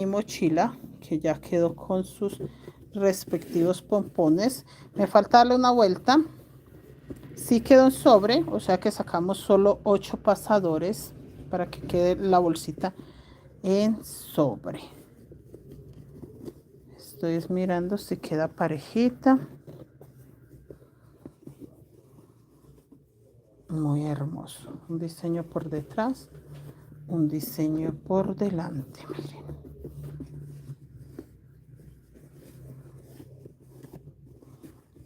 mi mochila, que ya quedó con sus respectivos pompones. Me falta darle una vuelta. Sí quedó en sobre, o sea que sacamos solo 8 pasadores para que quede la bolsita en sobre. Estoy mirando si queda parejita. Muy hermoso. Un diseño por detrás, un diseño por delante. Miren.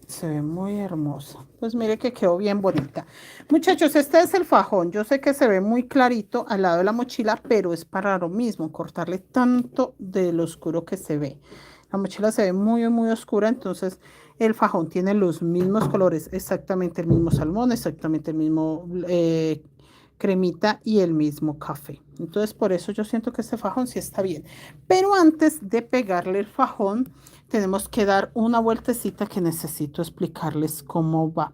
Se ve muy hermosa. Pues mire que quedó bien bonita. Muchachos, este es el fajón. Yo sé que se ve muy clarito al lado de la mochila, pero es para lo mismo, cortarle tanto de lo oscuro que se ve. La mochila se ve muy, muy oscura, entonces el fajón tiene los mismos colores, exactamente el mismo salmón, exactamente el mismo cremita y el mismo café. Entonces por eso yo siento que este fajón sí está bien. Pero antes de pegarle el fajón, tenemos que dar una vueltecita que necesito explicarles cómo va.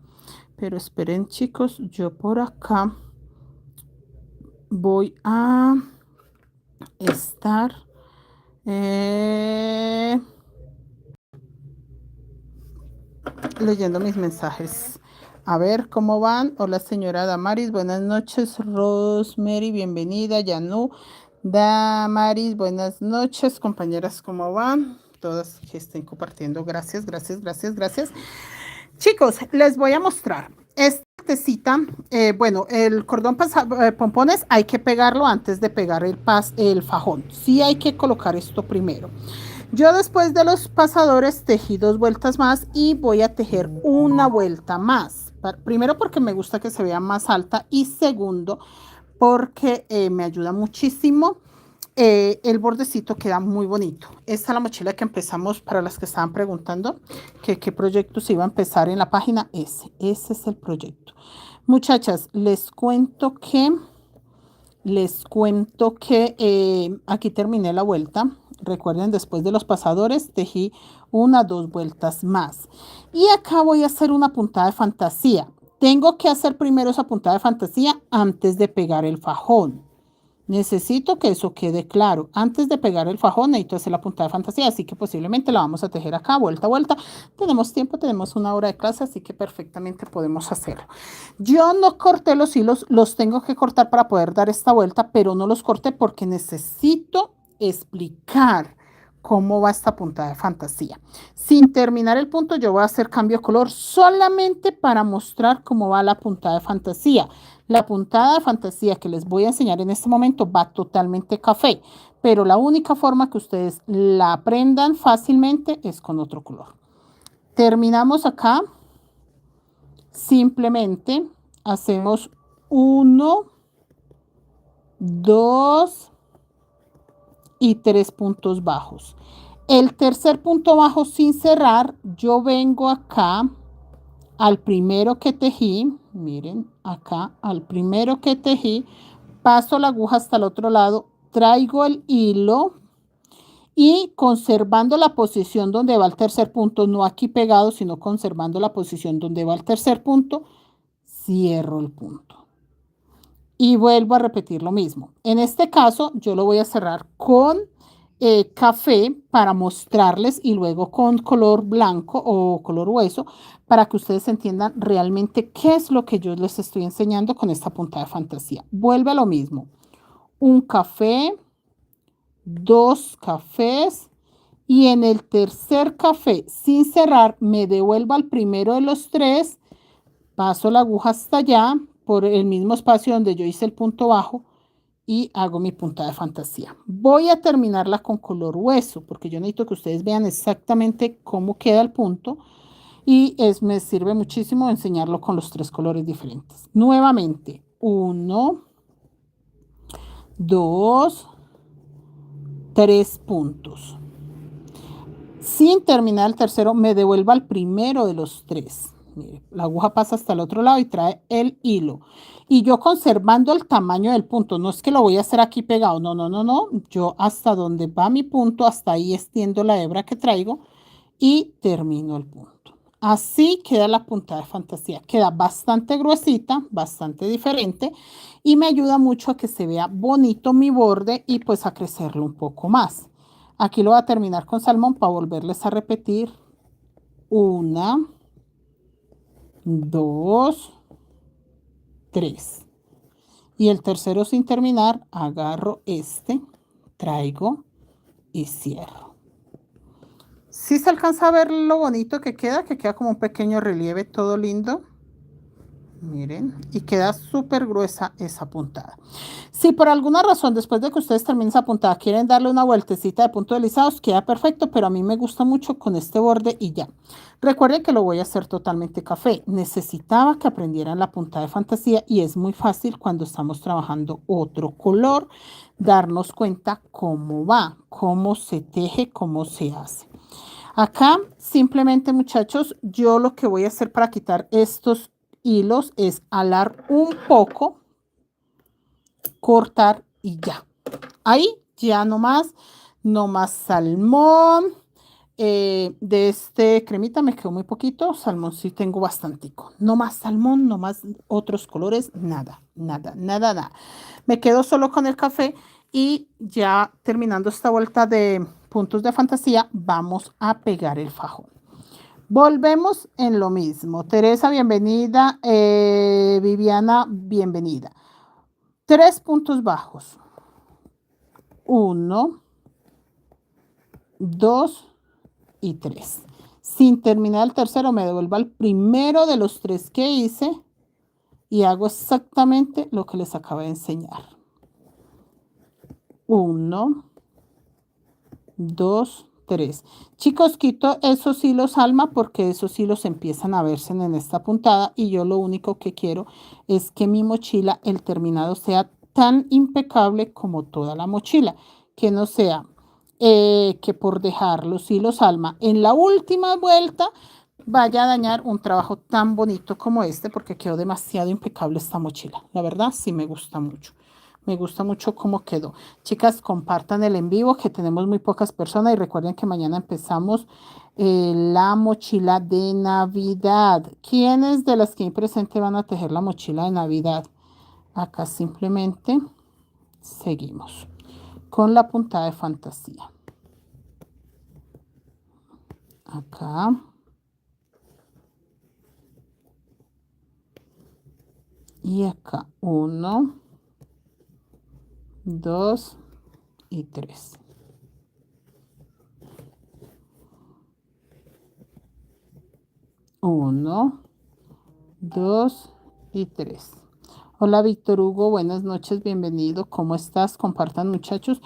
Pero esperen chicos, yo por acá voy a estar leyendo mis mensajes. A ver cómo van. Hola señora Damaris, buenas noches. Rosemary, bienvenida. Yanu, Damaris, buenas noches. Compañeras, ¿cómo van? Todas que estén compartiendo. Gracias, gracias, gracias, gracias. Chicos, les voy a mostrar. Esta tecita, bueno, el cordón pompones hay que pegarlo antes de pegar el fajón. Sí hay que colocar esto primero. Yo después de los pasadores tejí 2 vueltas más y voy a tejer una vuelta más. Primero porque me gusta que se vea más alta y segundo porque me ayuda muchísimo. El bordecito queda muy bonito. Esta es la mochila que empezamos para las que estaban preguntando que qué proyecto se iba a empezar en la página. Ese es el proyecto. Muchachas, les cuento que aquí terminé la vuelta. Recuerden, después de los pasadores tejí 2 vueltas más. Y acá voy a hacer una puntada de fantasía. Tengo que hacer primero esa puntada de fantasía antes de pegar el fajón. Necesito que eso quede claro. Antes de pegar el fajón, necesito hacer la puntada de fantasía, así que posiblemente la vamos a tejer acá, vuelta a vuelta. Tenemos tiempo, tenemos 1 hora de clase, así que perfectamente podemos hacerlo. Yo no corté los hilos, los tengo que cortar para poder dar esta vuelta, pero no los corté porque necesito explicar cómo va esta puntada de fantasía. Sin terminar el punto, yo voy a hacer cambio de color solamente para mostrar cómo va la puntada de fantasía. La puntada de fantasía que les voy a enseñar en este momento va totalmente café, pero la única forma que ustedes la aprendan fácilmente es con otro color. Terminamos acá. Simplemente hacemos 1, 2 y 3 puntos bajos. El tercer punto bajo sin cerrar, yo vengo acá al primero que tejí, miren acá al primero que tejí, paso la aguja hasta el otro lado, traigo el hilo y conservando la posición donde va el tercer punto, no aquí pegado, sino conservando la posición donde va el tercer punto, cierro el punto. Y vuelvo a repetir lo mismo. En este caso, yo lo voy a cerrar con café para mostrarles y luego con color blanco o color hueso para que ustedes entiendan realmente qué es lo que yo les estoy enseñando con esta puntada de fantasía. Vuelve a lo mismo. Un café, 2 cafés y en el tercer café sin cerrar me devuelvo al primero de los 3, paso la aguja hasta allá por el mismo espacio donde yo hice el punto bajo y hago mi puntada de fantasía. Voy a terminarla con color hueso porque yo necesito que ustedes vean exactamente cómo queda el punto y me sirve muchísimo enseñarlo con los 3 colores diferentes. Nuevamente, 1, 2, 3 puntos. Sin terminar el tercero, me devuelvo al primero de los 3. Mire, la aguja pasa hasta el otro lado y trae el hilo. Y yo conservando el tamaño del punto, no es que lo voy a hacer aquí pegado, no, no, no, no. Yo hasta donde va mi punto, hasta ahí extiendo la hebra que traigo y termino el punto. Así queda la puntada de fantasía. Queda bastante gruesita, bastante diferente y me ayuda mucho a que se vea bonito mi borde y pues a crecerlo un poco más. Aquí lo voy a terminar con salmón para volverles a repetir. 1, 2, 3. Y el tercero sin terminar, agarro este, traigo y cierro. Si se alcanza a ver lo bonito que queda como un pequeño relieve todo lindo. Miren, y queda súper gruesa esa puntada. Si por alguna razón, después de que ustedes terminen esa puntada, quieren darle una vueltecita de punto deslizados, queda perfecto, pero a mí me gusta mucho con este borde y ya. Recuerden que lo voy a hacer totalmente café. Necesitaba que aprendieran la puntada de fantasía y es muy fácil cuando estamos trabajando otro color, darnos cuenta cómo va, cómo se teje, cómo se hace. Acá, simplemente, muchachos, yo lo que voy a hacer para quitar estos hilos es alar un poco, cortar y ya. Ahí ya no más salmón. De este cremita me quedó muy poquito, salmón sí tengo bastantico. No más salmón, no más otros colores, nada, nada, nada, nada. Me quedo solo con el café y ya terminando esta vuelta de puntos de fantasía, vamos a pegar el fajón. Volvemos en lo mismo. Teresa, bienvenida. Viviana, bienvenida. 3 puntos bajos. 1, 2 y 3. Sin terminar el tercero, me devuelvo al primero de los 3 que hice y hago exactamente lo que les acabo de enseñar. 1, 2, 3. Chicos, quito esos hilos alma porque esos hilos empiezan a verse en esta puntada y yo lo único que quiero es que mi mochila, el terminado sea tan impecable como toda la mochila, que no sea que por dejar los hilos alma en la última vuelta vaya a dañar un trabajo tan bonito como este, porque quedó demasiado impecable esta mochila. La verdad sí me gusta mucho. Me gusta mucho cómo quedó. Chicas, compartan el en vivo, que tenemos muy pocas personas y recuerden que mañana empezamos la mochila de Navidad. ¿Quiénes de las que hay presente van a tejer la mochila de Navidad? Acá simplemente seguimos con la puntada de fantasía. Acá. Y acá 1, 2 y 3. 1, 2 y 3. Hola Víctor Hugo, buenas noches, bienvenido. ¿Cómo estás? Compartan, muchachos,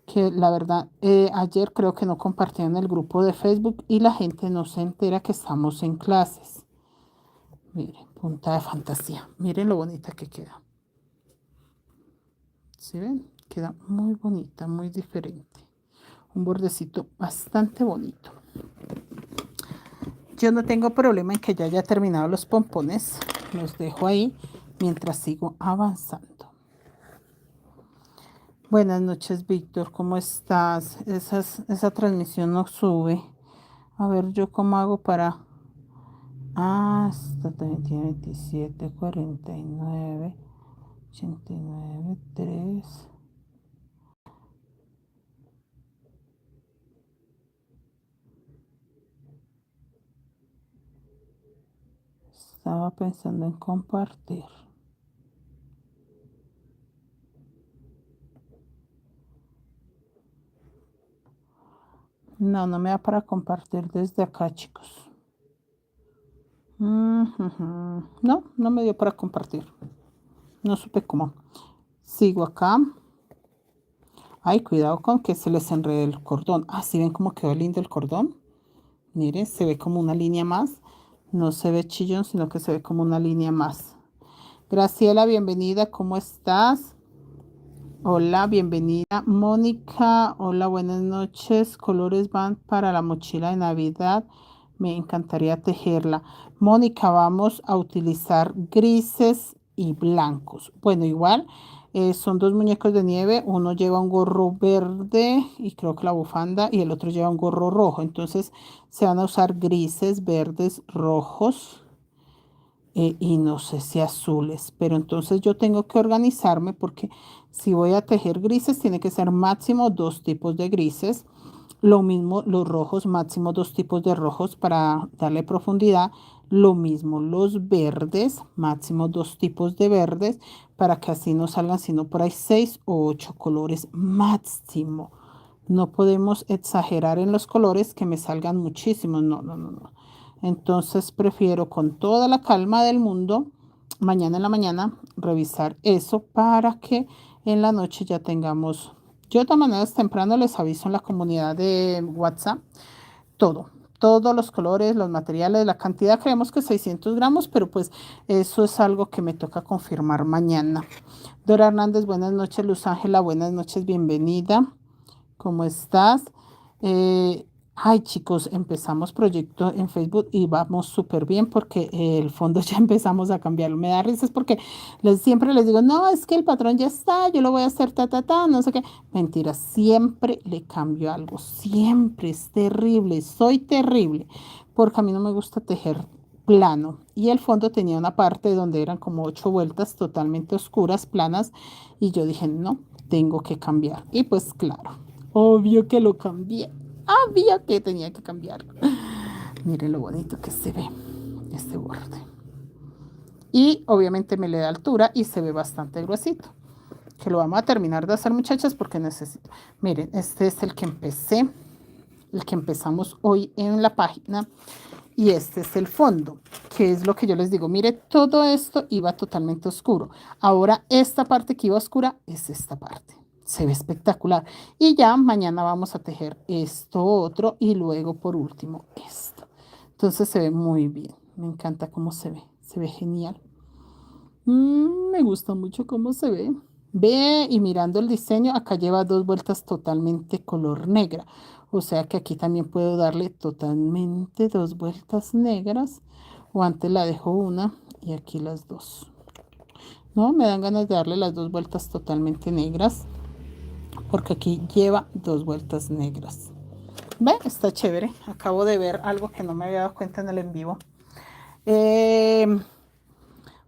que la verdad ayer creo que no compartieron el grupo de Facebook y la gente no se entera que estamos en clases. Miren, punta de fantasía. Miren lo bonita que queda. ¿Sí ven? Queda muy bonita, muy diferente. Un bordecito bastante bonito. Yo no tengo problema en que ya haya terminado los pompones. Los dejo ahí mientras sigo avanzando. Buenas noches, Víctor. ¿Cómo estás? Esa transmisión no sube. A ver, ¿yo cómo hago para...? Ah, esta también tiene 27, 49, 89, 3... Estaba pensando en compartir. No, no me da para compartir desde acá, chicos. No, no me dio para compartir. No supe cómo. Sigo acá. Ay, cuidado con que se les enrede el cordón. Ah, ¿sí ven cómo quedó lindo el cordón? Miren, se ve como una línea más. No se ve chillón, sino que se ve como una línea más. Graciela, bienvenida. ¿Cómo estás? Hola, bienvenida. Mónica, hola, buenas noches. Colores van para la mochila de Navidad. Me encantaría tejerla. Mónica, vamos a utilizar grises y blancos. Bueno, igual son 2 muñecos de nieve. Uno lleva un gorro verde y creo que la bufanda y el otro lleva un gorro rojo. Entonces se van a usar grises, verdes, rojos y no sé si azules, pero entonces yo tengo que organizarme porque si voy a tejer grises tiene que ser máximo 2 tipos de grises Lo mismo los rojos, máximo dos tipos de rojos para darle profundidad. Lo mismo los verdes, máximo dos tipos de verdes para que así no salgan sino por ahí 6 o 8 colores máximo. No podemos exagerar en los colores que me salgan muchísimos. No, no, no, no. Entonces prefiero con toda la calma del mundo, mañana en la mañana, revisar eso para que en la noche ya tengamos. Yo de todas maneras temprano les aviso en la comunidad de WhatsApp todo, todos los colores, los materiales, la cantidad, creemos que 600 gramos, pero pues eso es algo que me toca confirmar mañana. Dora Hernández, buenas noches. Luz Ángela, buenas noches, bienvenida. ¿Cómo estás? Ay, chicos, empezamos proyecto en Facebook y vamos súper bien porque el fondo ya empezamos a cambiarlo. Me da risas porque siempre les digo, no, es que el patrón ya está, yo lo voy a hacer ta, ta, ta, no sé qué. Mentira, siempre le cambio algo, siempre es terrible, soy terrible, porque a mí no me gusta tejer plano. Y el fondo tenía una parte donde eran como 8 vueltas totalmente oscuras, planas, y yo dije, no, tengo que cambiar. Y pues claro, obvio que lo cambié. Obvio que tenía que cambiarlo. Miren lo bonito que se ve este borde. Y obviamente me le da altura y se ve bastante gruesito. Que lo vamos a terminar de hacer, muchachas, porque necesito. Miren, este es el que empecé. El que empezamos hoy en la página. Y este es el fondo, que es lo que yo les digo. Mire, todo esto iba totalmente oscuro. Ahora esta parte que iba oscura es esta parte. Se ve espectacular. Y ya mañana vamos a tejer esto otro y luego por último esto. Entonces se ve muy bien. Me encanta cómo se ve. Se ve genial. Me gusta mucho cómo se ve. Ve y mirando el diseño, acá lleva 2 vueltas totalmente color negra. O sea que aquí también puedo darle totalmente 2 vueltas negras. O antes la dejo una y aquí las dos. ¿No? Me dan ganas de darle las 2 vueltas totalmente negras. Porque aquí lleva 2 vueltas negras. ¿Ve? Está chévere. Acabo de ver algo que no me había dado cuenta en el en vivo.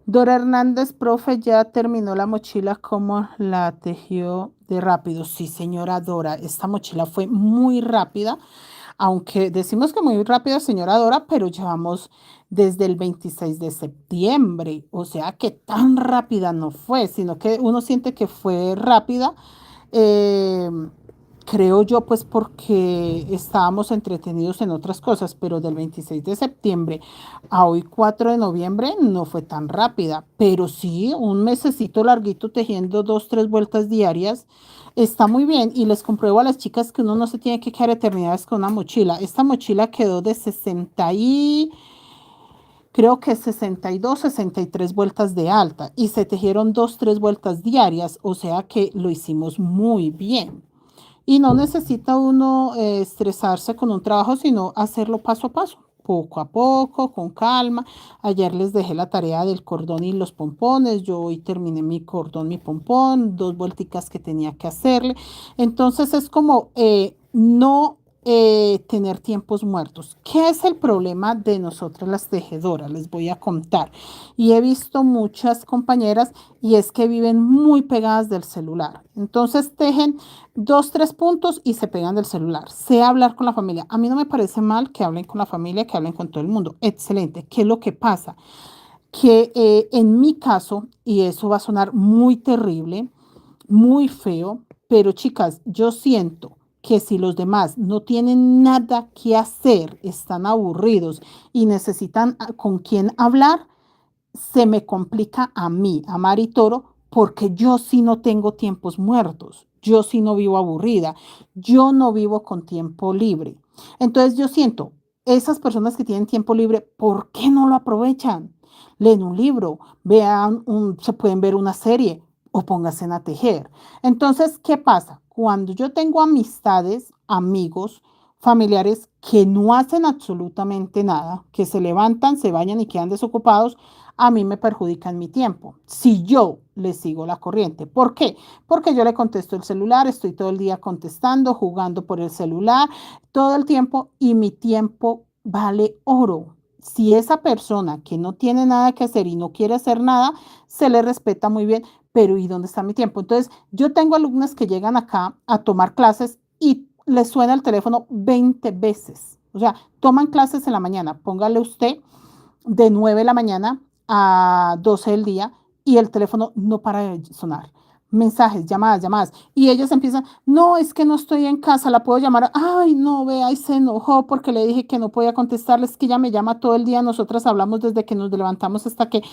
Dora Hernández, profe, ya terminó la mochila, ¿cómo la tejió de rápido? Sí, señora Dora, esta mochila fue muy rápida, aunque decimos que muy rápida, señora Dora, pero llevamos desde el 26 de septiembre, o sea que tan rápida no fue, sino que uno siente que fue rápida. eh, Creo yo, pues porque estábamos entretenidos en otras cosas, pero del 26 de septiembre a hoy 4 de noviembre no fue tan rápida, pero sí un mesecito larguito tejiendo 2, 3 vueltas diarias está muy bien y les compruebo a las chicas que uno no se tiene que quedar eternidades con una mochila. Esta mochila quedó de 60 y creo que 62, 63 vueltas de alta y se tejieron 2, 3 vueltas diarias, o sea que lo hicimos muy bien. Y no necesita uno estresarse con un trabajo, sino hacerlo paso a paso, poco a poco, con calma. Ayer les dejé la tarea del cordón y los pompones. Yo hoy terminé mi cordón, mi pompón, 2 vuelticas que tenía que hacerle. Entonces es como no tener tiempos muertos. ¿Qué es el problema de nosotras las tejedoras? Les voy a contar. Y he visto muchas compañeras y es que viven muy pegadas del celular. Entonces tejen 2, 3 puntos y se pegan del celular. Sé hablar con la familia. A mí no me parece mal que hablen con la familia, que hablen con todo el mundo. Excelente. ¿Qué es lo que pasa? Que en mi caso, y eso va a sonar muy terrible, muy feo, pero chicas, yo siento que si los demás no tienen nada que hacer, están aburridos y necesitan con quién hablar, se me complica a mí, a Mari Toro, porque yo sí no tengo tiempos muertos, yo sí no vivo aburrida, yo no vivo con tiempo libre. Entonces yo siento, esas personas que tienen tiempo libre, ¿por qué no lo aprovechan? Leen un libro, se pueden ver una serie o pónganse a tejer. Entonces, ¿qué pasa? Cuando yo tengo amistades, amigos, familiares que no hacen absolutamente nada, que se levantan, se bañan y quedan desocupados, a mí me perjudican mi tiempo. Si yo le sigo la corriente. ¿Por qué? Porque yo le contesto el celular, estoy todo el día contestando, jugando por el celular, todo el tiempo y mi tiempo vale oro. Si esa persona que no tiene nada que hacer y no quiere hacer nada, se le respeta muy bien, pero ¿y dónde está mi tiempo? Entonces, yo tengo alumnas que llegan acá a tomar clases y les suena el teléfono 20 veces. O sea, toman clases en la mañana, póngale usted de 9 de la mañana a 12 del día y el teléfono no para de sonar. Mensajes, llamadas, llamadas. Y ellos empiezan, no, es que no estoy en casa, la puedo llamar. Ay, no, vea, y se enojó porque le dije que no podía contestarles, que ella me llama todo el día. Nosotras hablamos desde que nos levantamos hasta que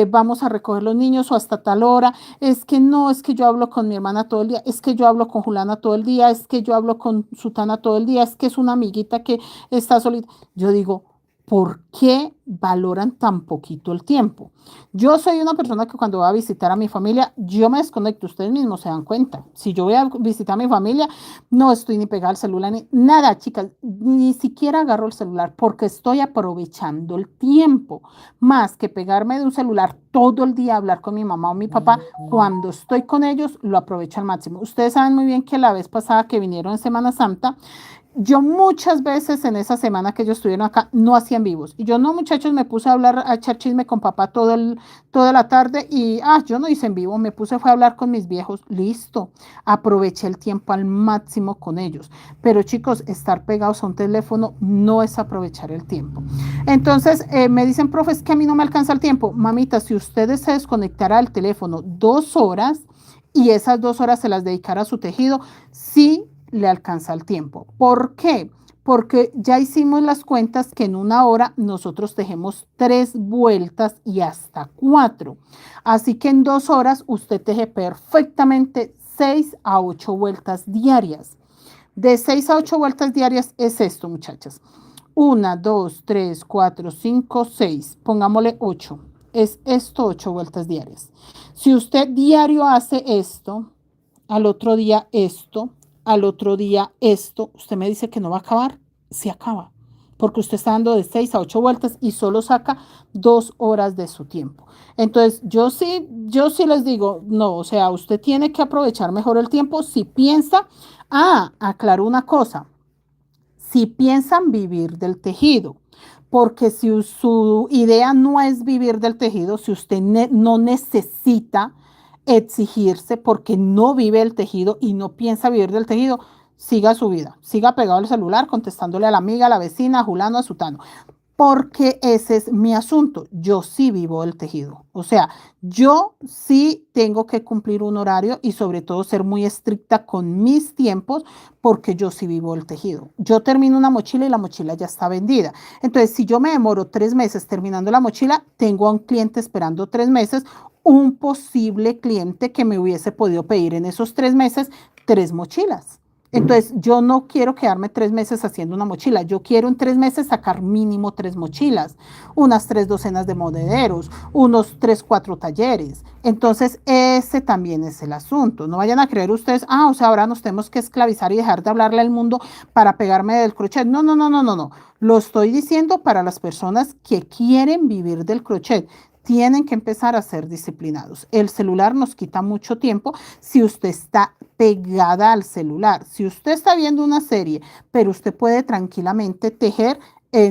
vamos a recoger los niños o hasta tal hora. Es que no, es que yo hablo con mi hermana todo el día, es que yo hablo con Juliana todo el día, es que yo hablo con Sutana todo el día, es que es una amiguita que está solita. Yo digo, ¿por qué valoran tan poquito el tiempo? Yo soy una persona que cuando voy a visitar a mi familia, yo me desconecto, ustedes mismos se dan cuenta. Si yo voy a visitar a mi familia, no estoy ni pegada al celular, ni nada, chicas, ni siquiera agarro el celular porque estoy aprovechando el tiempo, más que pegarme de un celular todo el día a hablar con mi mamá o mi papá, cuando estoy con ellos, lo aprovecho al máximo. Ustedes saben muy bien que la vez pasada que vinieron en Semana Santa, yo muchas veces en esa semana que ellos estuvieron acá no hacían vivos. Y yo no, muchachos, me puse a hablar, a echar chisme con papá toda la tarde y, yo no hice en vivo, fue a hablar con mis viejos, listo. Aproveché el tiempo al máximo con ellos. Pero chicos, estar pegados a un teléfono no es aprovechar el tiempo. Entonces, me dicen, profe, es que a mí no me alcanza el tiempo. Mamita, si ustedes se desconectara del teléfono 2 horas y esas 2 horas se las dedicara a su tejido, sí le alcanza el tiempo. ¿Por qué? Porque ya hicimos las cuentas que en 1 hora nosotros tejemos 3 vueltas y hasta 4. Así que en 2 horas usted teje perfectamente 6 a 8 vueltas diarias. De 6 a 8 vueltas diarias es esto, muchachas. 1, 2, 3, 4, 5, 6. Pongámosle 8. Es esto, 8 vueltas diarias. Si usted diario hace esto, al otro día esto, al otro día esto, usted me dice que no va a acabar, se acaba, porque usted está dando de 6 a 8 vueltas y solo saca 2 horas de su tiempo. Entonces, yo sí les digo, no, o sea, usted tiene que aprovechar mejor el tiempo si piensa, aclaro una cosa, si piensan vivir del tejido, porque si su idea no es vivir del tejido, si usted no necesita exigirse porque no vive el tejido y no piensa vivir del tejido, siga su vida, siga pegado al celular contestándole a la amiga, a la vecina, a Julano, a Sutano, porque ese es mi asunto. Yo sí vivo el tejido. O sea, yo sí tengo que cumplir un horario y sobre todo ser muy estricta con mis tiempos porque yo sí vivo el tejido. Yo termino una mochila y la mochila ya está vendida. Entonces, si yo me demoro 3 meses terminando la mochila, tengo a un cliente esperando 3 meses, un posible cliente que me hubiese podido pedir en esos 3 meses 3 mochilas. Entonces, yo no quiero quedarme 3 meses haciendo una mochila. Yo quiero en 3 meses sacar mínimo 3 mochilas, unas 3 docenas de monederos, unos 3, 4 talleres. Entonces, ese también es el asunto. No vayan a creer ustedes, o sea, ahora nos tenemos que esclavizar y dejar de hablarle al mundo para pegarme del crochet. No, no, no, no, no, no. Lo estoy diciendo para las personas que quieren vivir del crochet. Tienen que empezar a ser disciplinados. El celular nos quita mucho tiempo si usted está pegada al celular. Si usted está viendo una serie, pero usted puede tranquilamente tejer,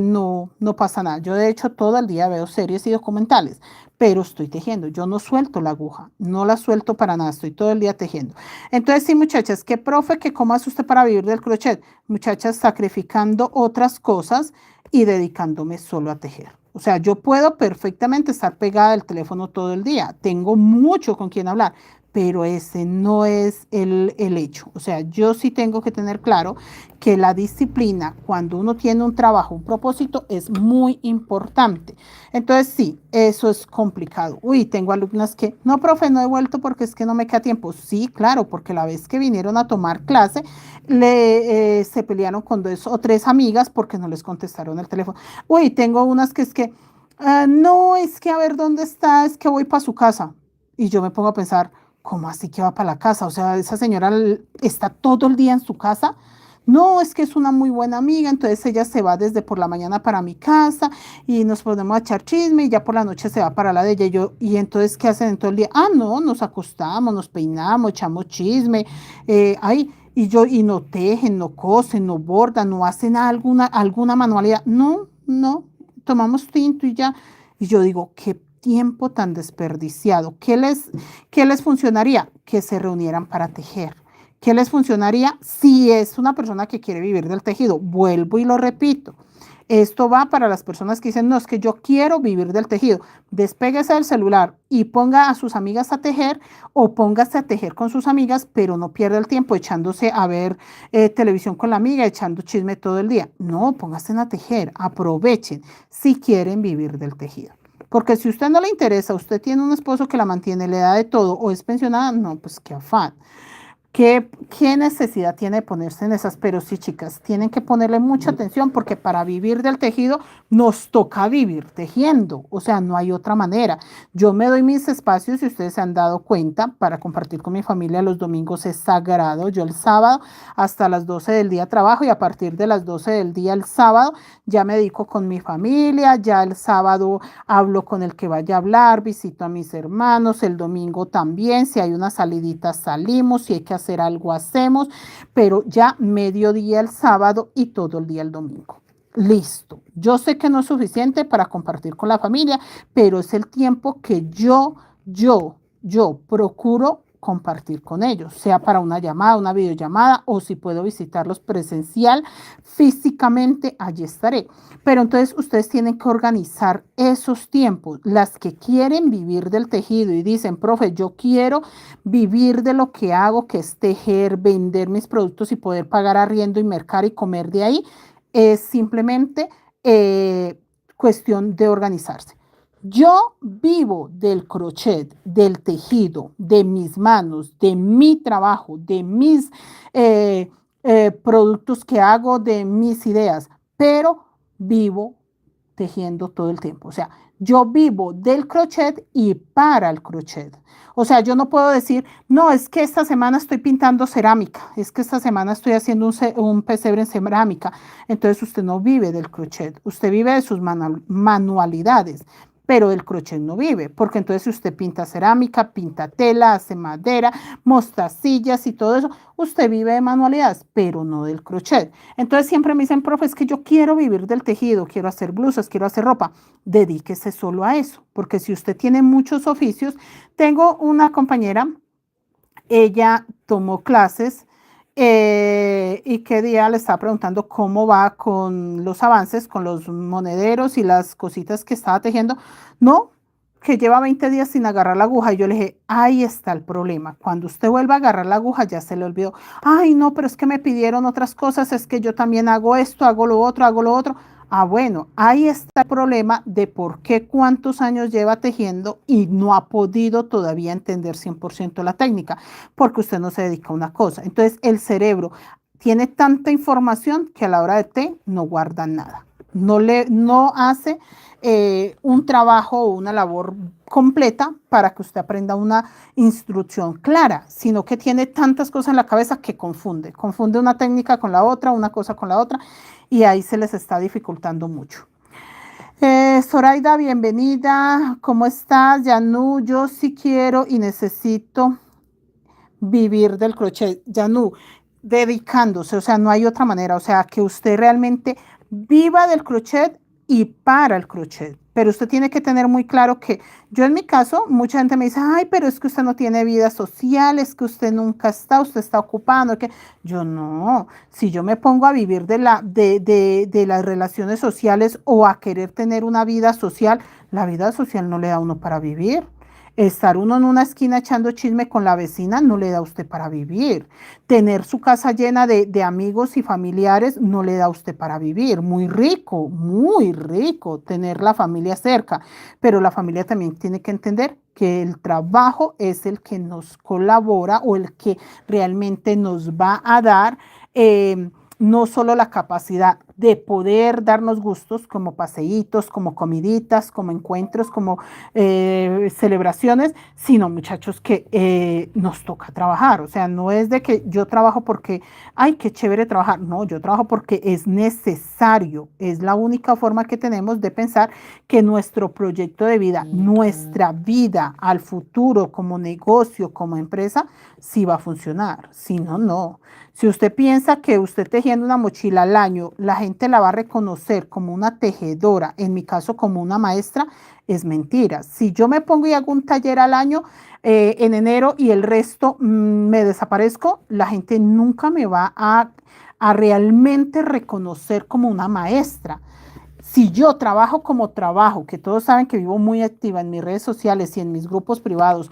no pasa nada. Yo de hecho todo el día veo series y documentales, pero estoy tejiendo. Yo no suelto la aguja, no la suelto para nada, estoy todo el día tejiendo. Entonces sí, muchachas, ¿qué profe, que cómo hace usted para vivir del crochet? Muchachas, sacrificando otras cosas y dedicándome solo a tejer. O sea, yo puedo perfectamente estar pegada al teléfono todo el día. Tengo mucho con quien hablar, pero ese no es el hecho. O sea, yo sí tengo que tener claro que la disciplina, cuando uno tiene un trabajo, un propósito, es muy importante. Entonces, sí, eso es complicado. Uy, tengo alumnas que, no, profe, no he vuelto porque es que no me queda tiempo. Sí, claro, porque la vez que vinieron a tomar clase, se pelearon con 2 o 3 amigas porque no les contestaron el teléfono. Uy, tengo unas que es que, no, es que a ver dónde está, es que voy para su casa. Y yo me pongo a pensar, ¿cómo así que va para la casa? O sea, esa señora está todo el día en su casa. No, es que es una muy buena amiga, entonces ella se va desde por la mañana para mi casa y nos podemos echar chisme y ya por la noche se va para la de ella. Y entonces, ¿qué hacen en todo el día? No, nos acostamos, nos peinamos, echamos chisme, y no tejen, no cosen, no bordan, no hacen alguna manualidad. No, no, tomamos tinto y ya. Y yo digo, qué tiempo tan desperdiciado. ¿Qué les funcionaría? Que se reunieran para tejer, ¿Qué les funcionaría si es una persona que quiere vivir del tejido? Vuelvo y lo repito. Esto va para las personas que dicen, no, es que yo quiero vivir del tejido. Despéguese del celular y ponga a sus amigas a tejer o póngase a tejer con sus amigas, pero no pierda el tiempo echándose a ver televisión con la amiga, echando chisme todo el día. No, pónganse a tejer, aprovechen si quieren vivir del tejido. Porque si a usted no le interesa, usted tiene un esposo que la mantiene, le da de todo o es pensionada, no, pues qué afán. ¿Qué necesidad tiene de ponerse en esas? Pero sí, chicas, tienen que ponerle mucha atención porque para vivir del tejido nos toca vivir tejiendo, o sea, no hay otra manera. Yo me doy mis espacios, si ustedes se han dado cuenta, para compartir con mi familia los domingos es sagrado. Yo el sábado hasta las 12 del día trabajo y a partir de las 12 del día el sábado ya me dedico con mi familia, ya el sábado hablo con el que vaya a hablar, visito a mis hermanos, el domingo también, si hay una salidita salimos, si hay que hacer algo hacemos, pero ya mediodía el sábado y todo el día el domingo. Listo. Yo sé que no es suficiente para compartir con la familia, pero es el tiempo que yo procuro compartir con ellos, sea para una llamada, una videollamada o si puedo visitarlos presencial, físicamente, allí estaré. Pero entonces ustedes tienen que organizar esos tiempos. Las que quieren vivir del tejido y dicen, profe, yo quiero vivir de lo que hago, que es tejer, vender mis productos y poder pagar arriendo y mercar y comer de ahí, es simplemente cuestión de organizarse. Yo vivo del crochet, del tejido, de mis manos, de mi trabajo, de mis productos que hago, de mis ideas, pero vivo tejiendo todo el tiempo. O sea, yo vivo del crochet y para el crochet. O sea, yo no puedo decir, no, es que esta semana estoy pintando cerámica, es que esta semana estoy haciendo un pesebre en cerámica. Entonces usted no vive del crochet, usted vive de sus manualidades, pero el crochet no vive, porque entonces si usted pinta cerámica, pinta tela, hace madera, mostacillas y todo eso, usted vive de manualidades, pero no del crochet. Entonces siempre me dicen, profe, es que yo quiero vivir del tejido, quiero hacer blusas, quiero hacer ropa. Dedíquese solo a eso, porque si usted tiene muchos oficios, tengo una compañera, ella tomó clases y qué día le estaba preguntando cómo va con los avances, con los monederos y las cositas que estaba tejiendo. No, que lleva 20 días sin agarrar la aguja. Y yo le dije, ahí está el problema. Cuando usted vuelva a agarrar la aguja, ya se le olvidó. Ay, no, pero es que me pidieron otras cosas, es que yo también hago esto, hago lo otro, hago lo otro. Ah, bueno, ahí está el problema de por qué cuántos años lleva tejiendo y no ha podido todavía entender 100% la técnica, porque usted no se dedica a una cosa. Entonces, el cerebro tiene tanta información que a la hora de té no guarda nada. No hace un trabajo o una labor completa para que usted aprenda una instrucción clara, sino que tiene tantas cosas en la cabeza que confunde una técnica con la otra, una cosa con la otra, y ahí se les está dificultando mucho. Zoraida, bienvenida. ¿Cómo estás? Yanu, yo sí quiero y necesito vivir del crochet. Yanu, dedicándose, o sea, no hay otra manera, o sea, que usted realmente viva del crochet y para el crochet. Pero usted tiene que tener muy claro que yo en mi caso, mucha gente me dice, ay, pero es que usted no tiene vida social, es que usted nunca está, usted está ocupado. Que yo no, si yo me pongo a vivir de las relaciones sociales o a querer tener una vida social, la vida social no le da a uno para vivir. Estar uno en una esquina echando chisme con la vecina no le da a usted para vivir. Tener su casa llena de amigos y familiares no le da a usted para vivir. Muy rico tener la familia cerca, pero la familia también tiene que entender que el trabajo es el que nos colabora o el que realmente nos va a dar no solo la capacidad de poder darnos gustos como paseitos, como comiditas, como encuentros, como celebraciones, sino muchachos que nos toca trabajar. O sea, no es de que yo trabajo porque, ay, qué chévere trabajar. No, yo trabajo porque es necesario. Es la única forma que tenemos de pensar que nuestro proyecto de vida, nuestra vida al futuro como negocio, como empresa, sí va a funcionar. Si no, no. Si usted piensa que usted tejiendo una mochila al año, la gente la va a reconocer como una tejedora, en mi caso como una maestra, es mentira. Si yo me pongo y hago un taller al año en enero y el resto me desaparezco, la gente nunca me va a realmente reconocer como una maestra. Si yo trabajo como trabajo, que todos saben que vivo muy activa en mis redes sociales y en mis grupos privados,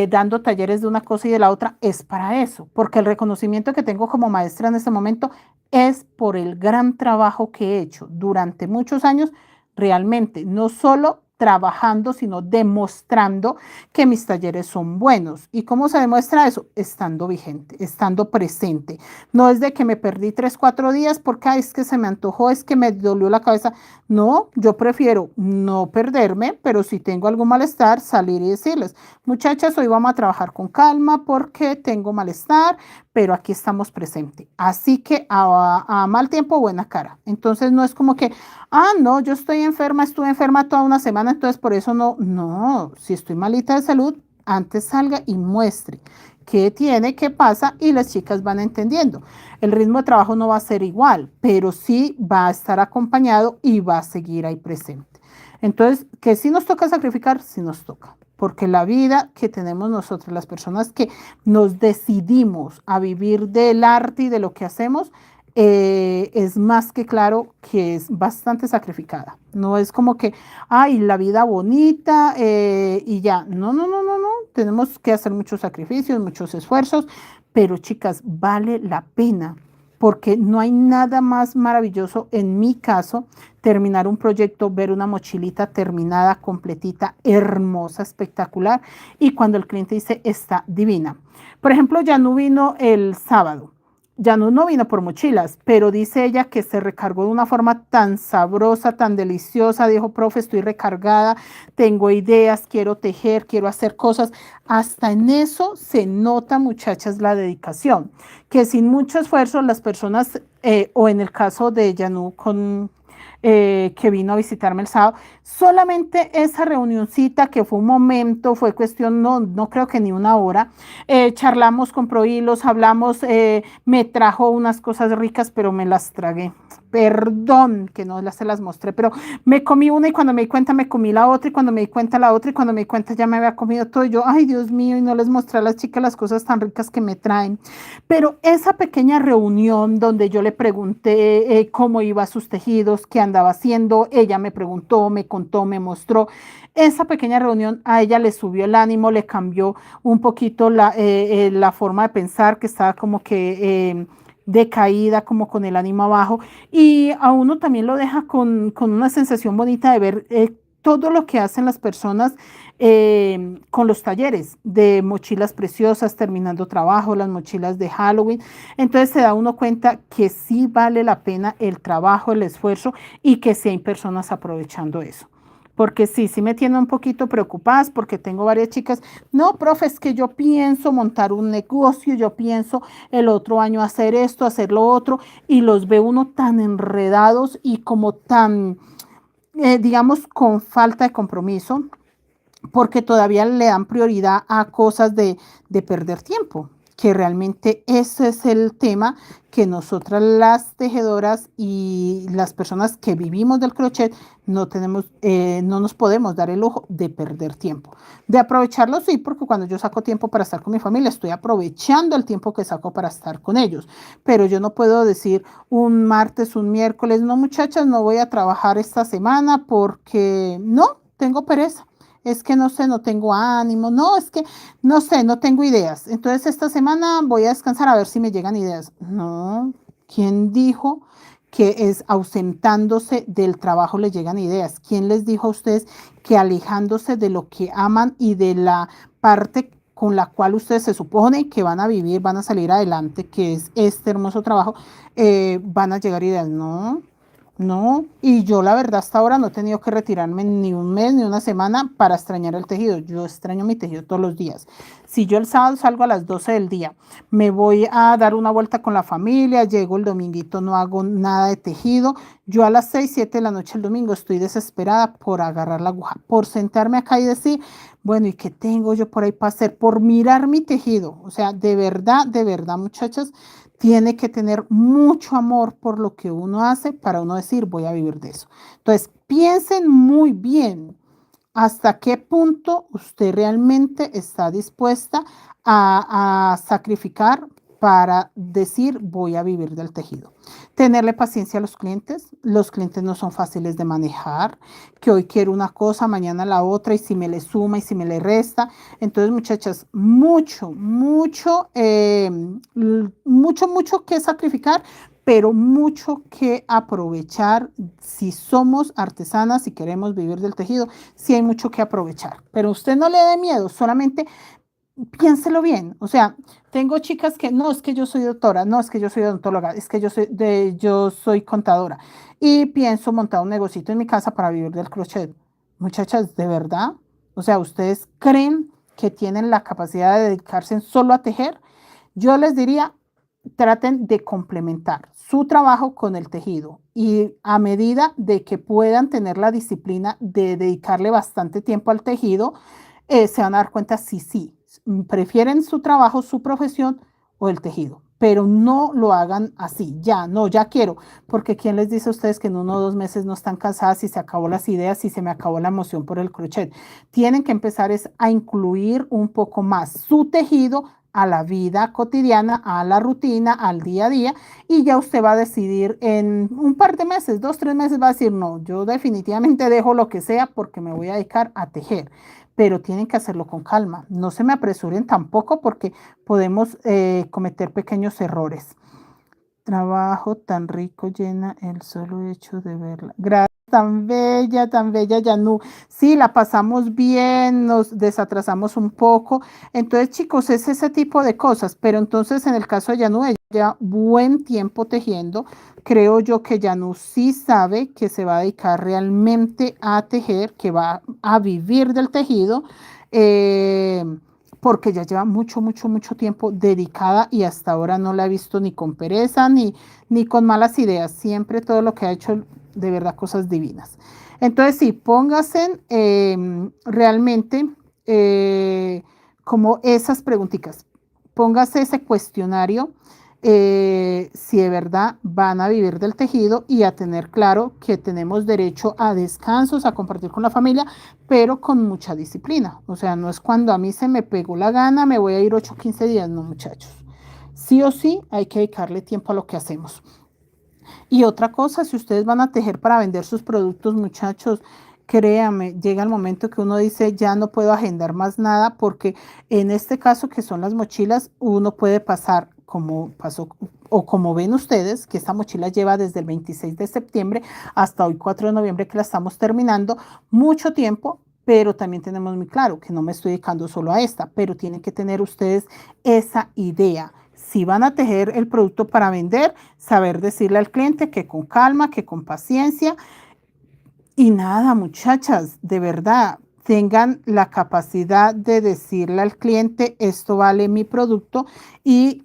dando talleres de una cosa y de la otra, es para eso, porque el reconocimiento que tengo como maestra en este momento es por el gran trabajo que he hecho durante muchos años, realmente, no solo trabajando, sino demostrando que mis talleres son buenos. ¿Y cómo se demuestra eso? Estando vigente, estando presente. No es de que me perdí 3, 4 días porque ay, es que se me antojó, es que me dolió la cabeza. No, yo prefiero no perderme, pero si tengo algún malestar, salir y decirles, muchachas, hoy vamos a trabajar con calma porque tengo malestar, pero aquí estamos presentes. Así que a mal tiempo, buena cara. Entonces no es como que, no, yo estoy enferma, estuve enferma toda una semana, entonces por eso no, si estoy malita de salud, antes salga y muestre qué tiene, qué pasa y las chicas van entendiendo. El ritmo de trabajo no va a ser igual, pero sí va a estar acompañado y va a seguir ahí presente. Entonces, que si nos toca sacrificar, sí nos toca, porque la vida que tenemos nosotros, las personas que nos decidimos a vivir del arte y de lo que hacemos, es más que claro que es bastante sacrificada. No es como que, ay, la vida bonita y ya. No. Tenemos que hacer muchos sacrificios, muchos esfuerzos, pero chicas, vale la pena porque no hay nada más maravilloso en mi caso terminar un proyecto, ver una mochilita terminada, completita, hermosa, espectacular y cuando el cliente dice está divina. Por ejemplo, Yanu vino el sábado. Yanu no vino por mochilas, pero dice ella que se recargó de una forma tan sabrosa, tan deliciosa. Dijo, profe, estoy recargada, tengo ideas, quiero tejer, quiero hacer cosas. Hasta en eso se nota, muchachas, la dedicación, que sin mucho esfuerzo las personas, o en el caso de Yanu que vino a visitarme el sábado, solamente esa reunioncita que fue un momento, fue cuestión, no creo que ni una hora, charlamos con Prohilos, hablamos, me trajo unas cosas ricas, pero me las tragué. Perdón que no se las mostré, pero me comí una y cuando me di cuenta me comí la otra y cuando me di cuenta la otra y cuando me di cuenta ya me había comido todo y yo, ay Dios mío, y no les mostré a las chicas las cosas tan ricas que me traen. Pero esa pequeña reunión donde yo le pregunté cómo iba sus tejidos, qué andaba haciendo, ella me preguntó, me contó, me mostró, esa pequeña reunión a ella le subió el ánimo, le cambió un poquito la forma de pensar que estaba como que decaída, como con el ánimo abajo, y a uno también lo deja con una sensación bonita de ver todo lo que hacen las personas con los talleres de mochilas preciosas, terminando trabajo, las mochilas de Halloween. Entonces se da uno cuenta que sí vale la pena el trabajo, el esfuerzo y que sí hay personas aprovechando eso. Porque sí me tienen un poquito preocupadas porque tengo varias chicas, no, profe, es que yo pienso montar un negocio, yo pienso el otro año hacer esto, hacer lo otro, y los ve uno tan enredados y como tan, digamos, con falta de compromiso, porque todavía le dan prioridad a cosas de perder tiempo, que realmente ese es el tema que nosotras las tejedoras y las personas que vivimos del crochet no tenemos, no nos podemos dar el lujo de perder tiempo. De aprovecharlo sí, porque cuando yo saco tiempo para estar con mi familia, estoy aprovechando el tiempo que saco para estar con ellos. Pero yo no puedo decir un martes, un miércoles, no muchachas, no voy a trabajar esta semana porque no, tengo pereza. Es que no sé, no tengo ánimo, no, es que no sé, no tengo ideas. Entonces esta semana voy a descansar a ver si me llegan ideas. No, ¿quién dijo que es ausentándose del trabajo les llegan ideas? ¿Quién les dijo a ustedes que alejándose de lo que aman y de la parte con la cual ustedes se supone que van a vivir, van a salir adelante, que es este hermoso trabajo, van a llegar ideas? No. No, y yo la verdad hasta ahora no he tenido que retirarme ni un mes ni una semana para extrañar el tejido. Yo extraño mi tejido todos los días. Si yo el sábado salgo a las 12 del día, me voy a dar una vuelta con la familia, llego el dominguito, no hago nada de tejido. Yo a las 6, 7 de la noche el domingo estoy desesperada por agarrar la aguja, por sentarme acá y decir, bueno, ¿y qué tengo yo por ahí para hacer? Por mirar mi tejido. O sea, de verdad, muchachas, tiene que tener mucho amor por lo que uno hace para uno decir, voy a vivir de eso. Entonces, piensen muy bien hasta qué punto usted realmente está dispuesta a sacrificar para decir voy a vivir del tejido. Tenerle paciencia a los clientes no son fáciles de manejar, que hoy quiero una cosa, mañana la otra, y si me le suma y si me le resta. Entonces, muchachas, mucho que sacrificar, pero mucho que aprovechar si somos artesanas y queremos vivir del tejido, sí hay mucho que aprovechar. Pero usted no le dé miedo, solamente piénselo bien. O sea, tengo chicas que no, es que yo soy doctora, no, es que yo soy odontóloga, es que yo soy contadora y pienso montar un negocito en mi casa para vivir del crochet. Muchachas, ¿de verdad? O sea, ¿ustedes creen que tienen la capacidad de dedicarse solo a tejer? Yo les diría, traten de complementar su trabajo con el tejido y a medida de que puedan tener la disciplina de dedicarle bastante tiempo al tejido, se van a dar cuenta si sí, prefieren su trabajo, su profesión o el tejido. Pero no lo hagan así, ya, no, ya quiero, porque ¿quién les dice a ustedes que en 1 o 2 meses no están cansadas y se acabó las ideas y se me acabó la emoción por el crochet? Tienen que empezar a incluir un poco más su tejido a la vida cotidiana, a la rutina, al día a día, y ya usted va a decidir en un par de meses, 2, 3 meses, va a decir, no, yo definitivamente dejo lo que sea porque me voy a dedicar a tejer, pero tienen que hacerlo con calma. No se me apresuren tampoco porque podemos cometer pequeños errores. Trabajo tan rico llena el solo hecho de verla. Gracias, tan bella, Yanú. Sí, la pasamos bien, nos desatrasamos un poco. Entonces, chicos, es ese tipo de cosas. Pero entonces, en el caso de Yanú, ella lleva buen tiempo tejiendo. Creo yo que Yanú sí sabe que se va a dedicar realmente a tejer, que va a vivir del tejido. Eh, Porque ya lleva mucho tiempo dedicada y hasta ahora no la he visto ni con pereza ni con malas ideas. Siempre todo lo que ha hecho, de verdad, cosas divinas. Entonces, sí, póngase realmente como esas preguntitas. Póngase ese cuestionario si de verdad van a vivir del tejido y a tener claro que tenemos derecho a descansos, a compartir con la familia, pero con mucha disciplina. O sea, no es cuando a mí se me pegó la gana, me voy a ir 8 o 15 días, no, muchachos. Sí o sí hay que dedicarle tiempo a lo que hacemos. Y otra cosa, si ustedes van a tejer para vender sus productos, muchachos, créame, llega el momento que uno dice, ya no puedo agendar más nada, porque en este caso que son las mochilas, uno puede pasar como pasó o como ven ustedes, que esta mochila lleva desde el 26 de septiembre hasta hoy 4 de noviembre que la estamos terminando, mucho tiempo, pero también tenemos muy claro que no me estoy dedicando solo a esta, pero tienen que tener ustedes esa idea. Si van a tejer el producto para vender, saber decirle al cliente que con calma, que con paciencia. Y nada, muchachas, de verdad, tengan la capacidad de decirle al cliente, esto vale mi producto y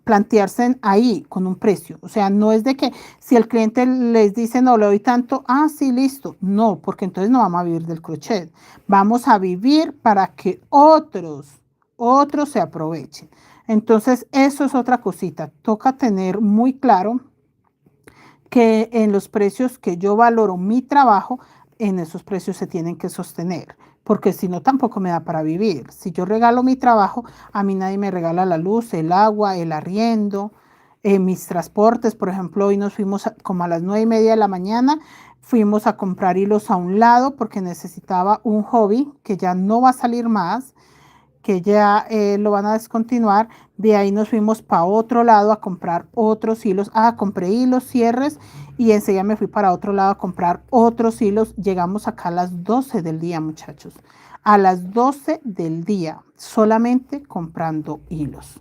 plantearse ahí con un precio. O sea, no es de que si el cliente les dice, no, le doy tanto, ah, sí, listo. No, porque entonces no vamos a vivir del crochet. Vamos a vivir para que otros se aprovechen. Entonces, eso es otra cosita. Toca tener muy claro que en los precios que yo valoro mi trabajo, en esos precios se tienen que sostener, porque si no tampoco me da para vivir. Si yo regalo mi trabajo, a mí nadie me regala la luz, el agua, el arriendo, mis transportes. Por ejemplo, hoy nos fuimos como a las 9:30 de la mañana, fuimos a comprar hilos a un lado porque necesitaba un hobby que ya no va a salir más, que ya lo van a descontinuar. De ahí nos fuimos para otro lado a comprar otros hilos. Ah, compré hilos, cierres y enseguida me fui para otro lado a comprar otros hilos. Llegamos acá a las 12 del día, muchachos. A las 12 del día, solamente comprando hilos.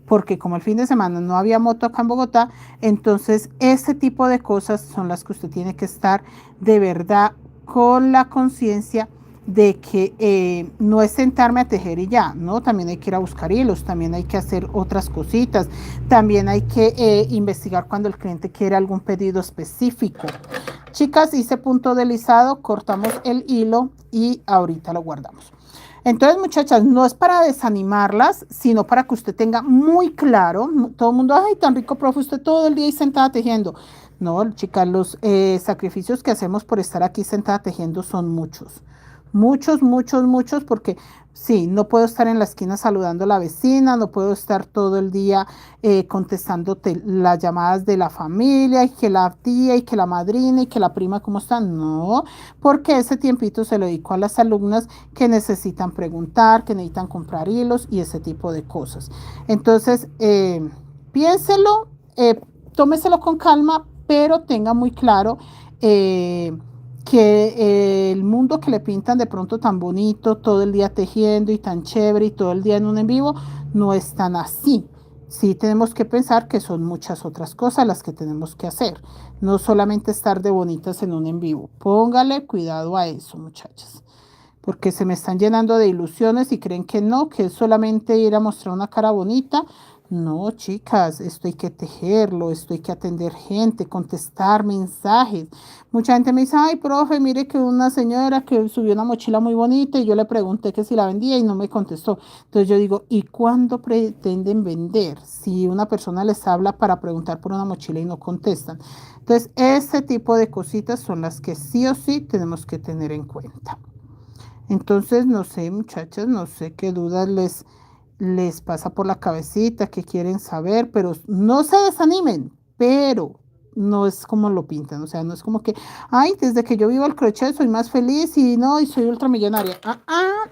Porque como el fin de semana no había moto acá en Bogotá, entonces ese tipo de cosas son las que usted tiene que estar de verdad con la conciencia de que no es sentarme a tejer y ya, ¿no? También hay que ir a buscar hilos, también hay que hacer otras cositas, también hay que investigar cuando el cliente quiere algún pedido específico. Chicas, hice punto deslizado, cortamos el hilo y ahorita lo guardamos. Entonces, muchachas, no es para desanimarlas, sino para que usted tenga muy claro, todo el mundo, ay, tan rico, profe, usted todo el día ahí sentada tejiendo. No, chicas, los sacrificios que hacemos por estar aquí sentada tejiendo son muchos. Muchos, muchos, muchos, porque sí, no puedo estar en la esquina saludando a la vecina, no puedo estar todo el día contestando las llamadas de la familia, y que la tía, y que la madrina, y que la prima, ¿cómo están? No, porque ese tiempito se lo dedico a las alumnas que necesitan preguntar, que necesitan comprar hilos y ese tipo de cosas. Entonces, piénselo, tómeselo con calma, pero tenga muy claro que el mundo que le pintan de pronto tan bonito, todo el día tejiendo y tan chévere y todo el día en un en vivo, no es tan así. Sí tenemos que pensar que son muchas otras cosas las que tenemos que hacer, no solamente estar de bonitas en un en vivo. Póngale cuidado a eso, muchachas, porque se me están llenando de ilusiones y creen que no, que es solamente ir a mostrar una cara bonita. No, chicas, esto hay que tejerlo, esto hay que atender gente, contestar mensajes. Mucha gente me dice, ay, profe, mire que una señora que subió una mochila muy bonita y yo le pregunté que si la vendía y no me contestó. Entonces yo digo, ¿y cuándo pretenden vender? Si una persona les habla para preguntar por una mochila y no contestan. Entonces, ese tipo de cositas son las que sí o sí tenemos que tener en cuenta. Entonces, no sé, muchachas, no sé qué dudas les pasa por la cabecita, qué quieren saber, pero no se desanimen, pero no es como lo pintan, o sea, no es como que, ay, desde que yo vivo el crochet soy más feliz y no, y soy ultramillonaria.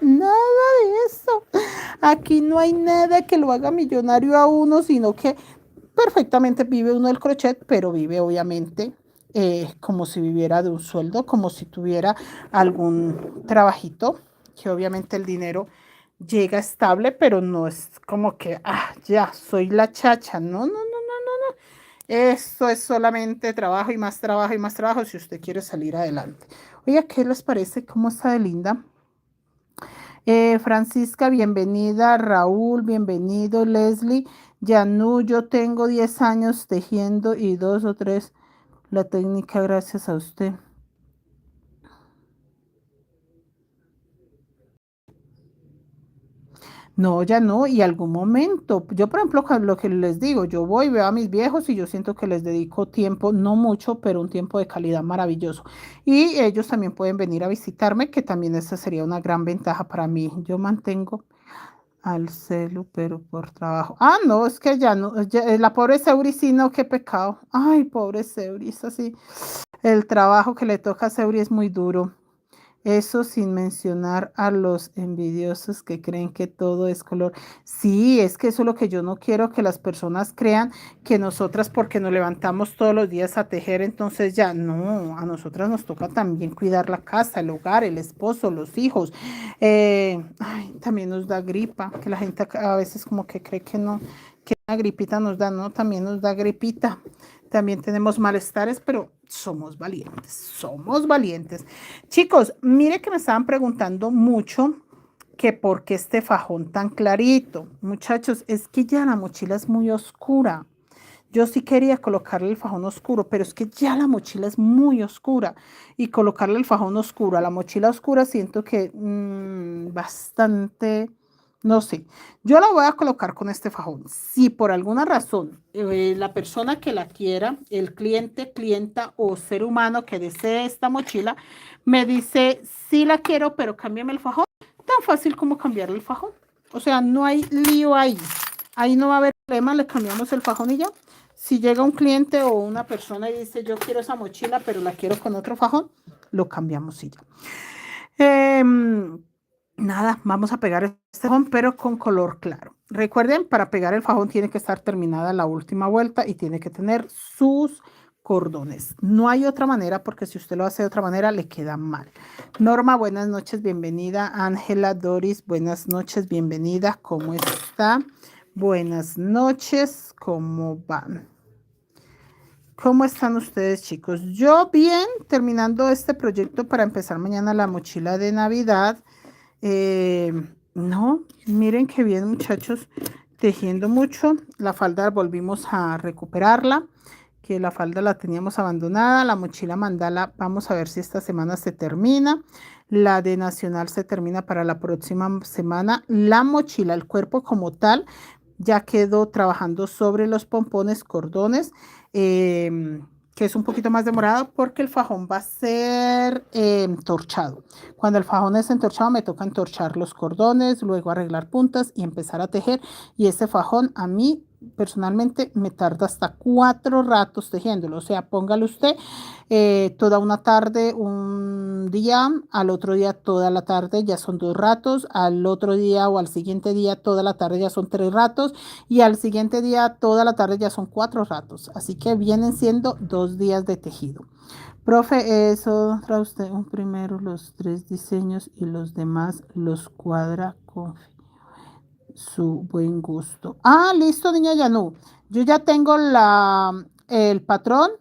Nada de eso. Aquí no hay nada que lo haga millonario a uno, sino que perfectamente vive uno del crochet, pero vive obviamente como si viviera de un sueldo, como si tuviera algún trabajito, que obviamente el dinero llega estable, pero no es como que, ya, soy la chacha. No, no, no, no, no, no. Eso es solamente trabajo y más trabajo y más trabajo si usted quiere salir adelante. Oiga, ¿qué les parece? ¿Cómo está de linda? Francisca, bienvenida. Raúl, bienvenido. Leslie, Yanu, yo tengo 10 años tejiendo y 2 o 3 la técnica gracias a usted. No, ya no, y algún momento. Yo, por ejemplo, lo que les digo, yo voy, veo a mis viejos y yo siento que les dedico tiempo, no mucho, pero un tiempo de calidad maravilloso. Y ellos también pueden venir a visitarme, que también esa sería una gran ventaja para mí. Yo mantengo al celu, pero por trabajo. No, es que ya no, la pobre Seuri, sí, no, qué pecado. Ay, pobre Seuri, es así. El trabajo que le toca a Seuri es muy duro. Eso sin mencionar a los envidiosos que creen que todo es color. Sí, es que eso es lo que yo no quiero, que las personas crean que nosotras, porque nos levantamos todos los días a tejer, entonces ya no, a nosotras nos toca también cuidar la casa, el hogar, el esposo, los hijos. También nos da gripa, que la gente a veces como que cree que no, que una gripita nos da, no, también nos da gripita. También tenemos malestares, pero somos valientes, somos valientes. Chicos, mire que me estaban preguntando mucho que por qué este fajón tan clarito. Muchachos, es que ya la mochila es muy oscura. Yo sí quería colocarle el fajón oscuro, pero es que ya la mochila es muy oscura y colocarle el fajón oscuro a la mochila oscura siento que bastante, no sé. Yo la voy a colocar con este fajón. Si por alguna razón la persona que la quiera, el cliente, clienta o ser humano que desee esta mochila, me dice, sí la quiero, pero cámbiame el fajón, tan fácil como cambiarle el fajón. O sea, no hay lío ahí. Ahí no va a haber problema, le cambiamos el fajón y ya. Si llega un cliente o una persona y dice, yo quiero esa mochila, pero la quiero con otro fajón, lo cambiamos y ya. Nada, vamos a pegar este fajón, pero con color claro. Recuerden, para pegar el fajón tiene que estar terminada la última vuelta y tiene que tener sus cordones. No hay otra manera, porque si usted lo hace de otra manera, le queda mal. Norma, buenas noches, bienvenida. Ángela, Doris, buenas noches, bienvenida. ¿Cómo está? Buenas noches, ¿cómo van? ¿Cómo están ustedes, chicos? Yo bien, terminando este proyecto para empezar mañana la mochila de Navidad. Eh, no, miren qué bien, muchachos, tejiendo mucho. La falda volvimos a recuperarla. que la falda la teníamos abandonada, la mochila mandala, vamos a ver si esta semana se termina, la de nacional se termina para la próxima semana, la mochila, el cuerpo como tal, ya quedó trabajando sobre los pompones, cordones, que es un poquito más demorado porque el fajón va a ser entorchado. Cuando el fajón es entorchado me toca entorchar los cordones, luego arreglar puntas y empezar a tejer. Y este fajón a mí personalmente me tarda hasta 4 ratos tejiéndolo. O sea, póngale usted toda una tarde, un día, al otro día toda la tarde ya son 2 ratos, al otro día o al siguiente día toda la tarde ya son 3 ratos y al siguiente día toda la tarde ya son 4 ratos. Así que vienen siendo 2 días de tejido. Profe, eso trae usted un primero los 3 diseños y los demás los cuadra con su buen gusto. Ah, listo, niña Yanú. Yo ya tengo el patrón.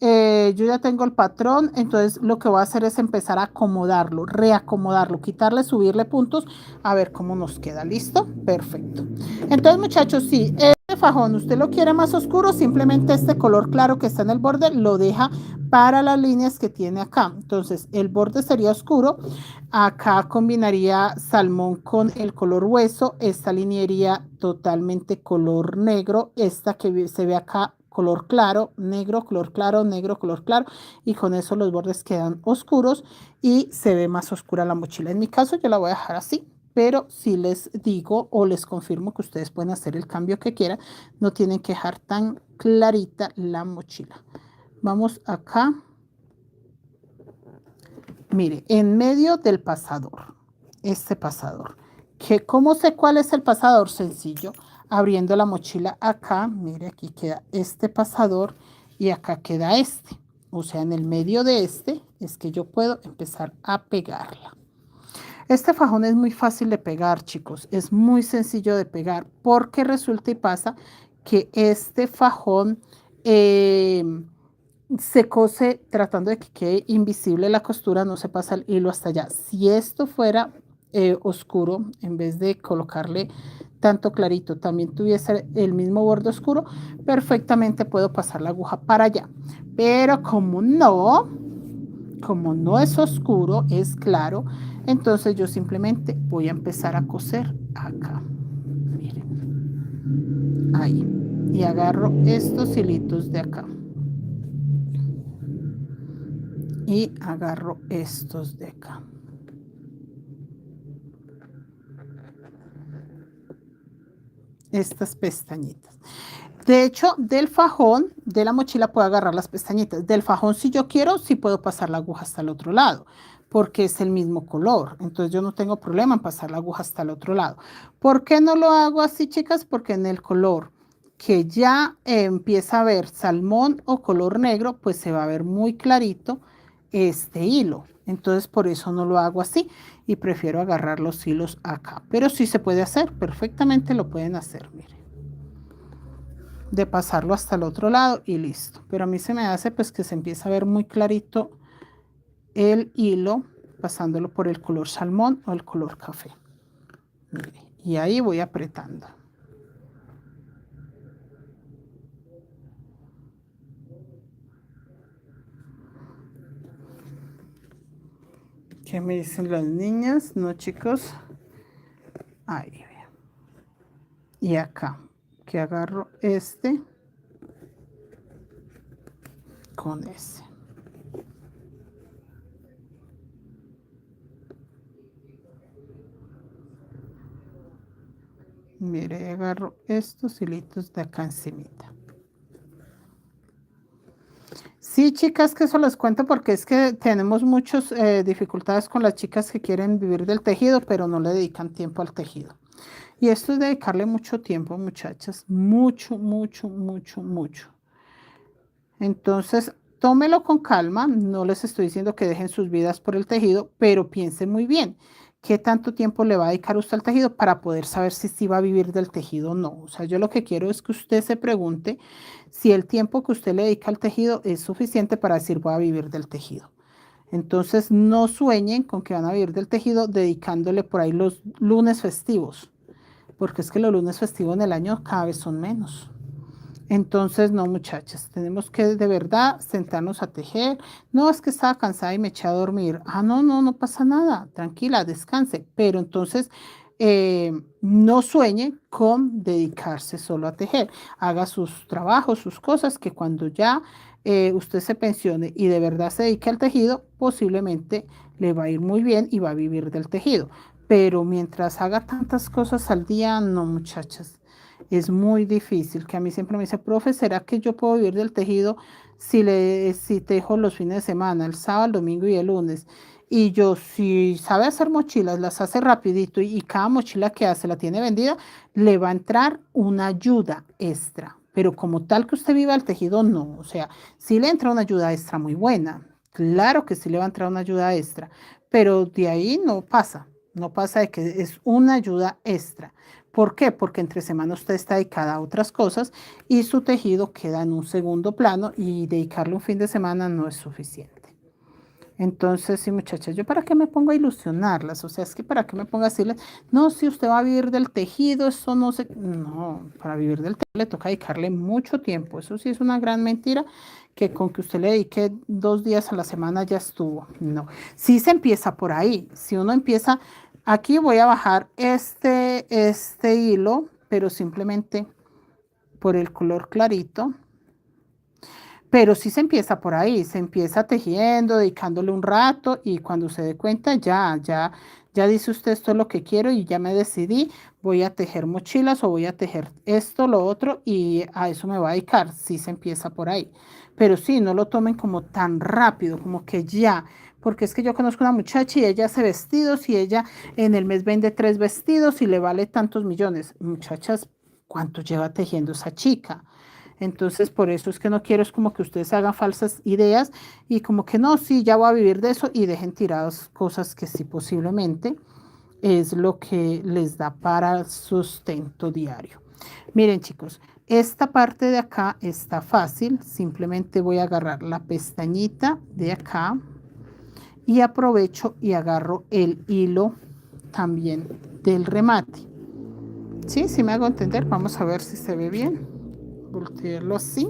Yo ya tengo el patrón, entonces lo que voy a hacer es empezar a acomodarlo, reacomodarlo, quitarle, subirle puntos, a ver cómo nos queda. ¿Listo? Perfecto. Entonces, muchachos, sí, este fajón, usted lo quiere más oscuro, simplemente este color claro que está en el borde lo deja para las líneas que tiene acá. Entonces, el borde sería oscuro. Acá combinaría salmón con el color hueso. Esta línea iría totalmente color negro. Esta que se ve acá, color claro, negro, color claro, negro, color claro. Y con eso los bordes quedan oscuros y se ve más oscura la mochila. En mi caso yo la voy a dejar así. Pero si les digo o les confirmo que ustedes pueden hacer el cambio que quieran, no tienen que dejar tan clarita la mochila. Vamos acá. Mire, en medio del pasador, este pasador, ¿cómo sé cuál es el pasador? Sencillo, abriendo la mochila acá, mire, aquí queda este pasador y acá queda este. O sea, en el medio de este es que yo puedo empezar a pegarla. Este fajón es muy fácil de pegar, chicos, es muy sencillo de pegar porque resulta y pasa que este fajón se cose tratando de que quede invisible la costura, no se pasa el hilo hasta allá. Si esto fuera oscuro, en vez de colocarle tanto clarito, también tuviese el mismo borde oscuro, perfectamente puedo pasar la aguja para allá. Pero como no es oscuro, es claro, entonces yo simplemente voy a empezar a coser acá. Miren, ahí. Y agarro estos hilitos de acá. Y agarro estos de acá. Estas pestañitas. De hecho, del fajón, de la mochila puedo agarrar las pestañitas. Del fajón, si yo quiero, sí puedo pasar la aguja hasta el otro lado, porque es el mismo color. Entonces yo no tengo problema en pasar la aguja hasta el otro lado. ¿Por qué no lo hago así, chicas? Porque en el color que ya empieza a ver salmón o color negro, pues se va a ver muy clarito este hilo. Entonces por eso no lo hago así y prefiero agarrar los hilos acá. Pero sí se puede hacer, perfectamente lo pueden hacer, miren. De pasarlo hasta el otro lado y listo. Pero a mí se me hace pues que se empieza a ver muy clarito el hilo pasándolo por el color salmón o el color café. Mire, y ahí voy apretando. ¿Qué me dicen las niñas? No, chicos. Ahí. Y acá, que agarro este con ese. Mire, agarro estos hilitos de acá encimita. Sí, chicas, que eso les cuento porque es que tenemos muchas dificultades con las chicas que quieren vivir del tejido, pero no le dedican tiempo al tejido. Y esto es dedicarle mucho tiempo, muchachas. Mucho, mucho, mucho, mucho. Entonces, tómelo con calma. No les estoy diciendo que dejen sus vidas por el tejido, pero piensen muy bien. ¿Qué tanto tiempo le va a dedicar usted al tejido para poder saber si sí va a vivir del tejido o no? O sea, yo lo que quiero es que usted se pregunte si el tiempo que usted le dedica al tejido es suficiente para decir voy a vivir del tejido. Entonces, no sueñen con que van a vivir del tejido dedicándole por ahí los lunes festivos, porque es que los lunes festivos en el año cada vez son menos. Entonces, no, muchachas, tenemos que de verdad sentarnos a tejer. No, es que estaba cansada y me eché a dormir. Ah, no, no, no pasa nada. Tranquila, descanse. Pero entonces, no sueñe con dedicarse solo a tejer. Haga sus trabajos, sus cosas, que cuando ya usted se pensione y de verdad se dedique al tejido, posiblemente le va a ir muy bien y va a vivir del tejido. Pero mientras haga tantas cosas al día, no, muchachas. Es muy difícil, que a mí siempre me dice, profe, ¿será que yo puedo vivir del tejido si tejo los fines de semana, el sábado, el domingo y el lunes? Y yo, si sabe hacer mochilas, las hace rapidito y cada mochila que hace la tiene vendida, le va a entrar una ayuda extra. Pero como tal que usted viva el tejido, no. O sea, sí le entra una ayuda extra muy buena. Claro que sí le va a entrar una ayuda extra, pero de ahí no pasa. No pasa de que es una ayuda extra. ¿Por qué? Porque entre semana usted está dedicada a otras cosas y su tejido queda en un segundo plano y dedicarle un fin de semana no es suficiente. Entonces, sí, muchachas, ¿yo para qué me pongo a ilusionarlas? O sea, es que para qué me pongo a decirles, no, si usted va a vivir del tejido, eso no se... No, para vivir del tejido le toca dedicarle mucho tiempo. Eso sí es una gran mentira, que con que usted le dedique 2 días a la semana ya estuvo. No, sí se empieza por ahí. Si uno empieza, aquí voy a bajar este hilo, pero simplemente por el color clarito. Pero sí se empieza por ahí, se empieza tejiendo, dedicándole un rato y cuando se dé cuenta ya dice usted esto es lo que quiero y ya me decidí, voy a tejer mochilas o voy a tejer esto, lo otro y a eso me voy a dedicar. Sí se empieza por ahí. Pero sí, no lo tomen como tan rápido, como que ya, porque es que yo conozco una muchacha y ella hace vestidos y ella en el mes vende 3 vestidos y le vale tantos millones. Muchachas, ¿cuánto lleva tejiendo esa chica? Entonces, por eso es que no quiero, es como que ustedes hagan falsas ideas y como que no, sí, ya voy a vivir de eso y dejen tiradas cosas que sí posiblemente es lo que les da para sustento diario. Miren, chicos, esta parte de acá está fácil. Simplemente voy a agarrar la pestañita de acá y aprovecho y agarro el hilo también del remate. ¿Sí? ¿Sí me hago entender? Vamos a ver si se ve bien. Voltearlo así,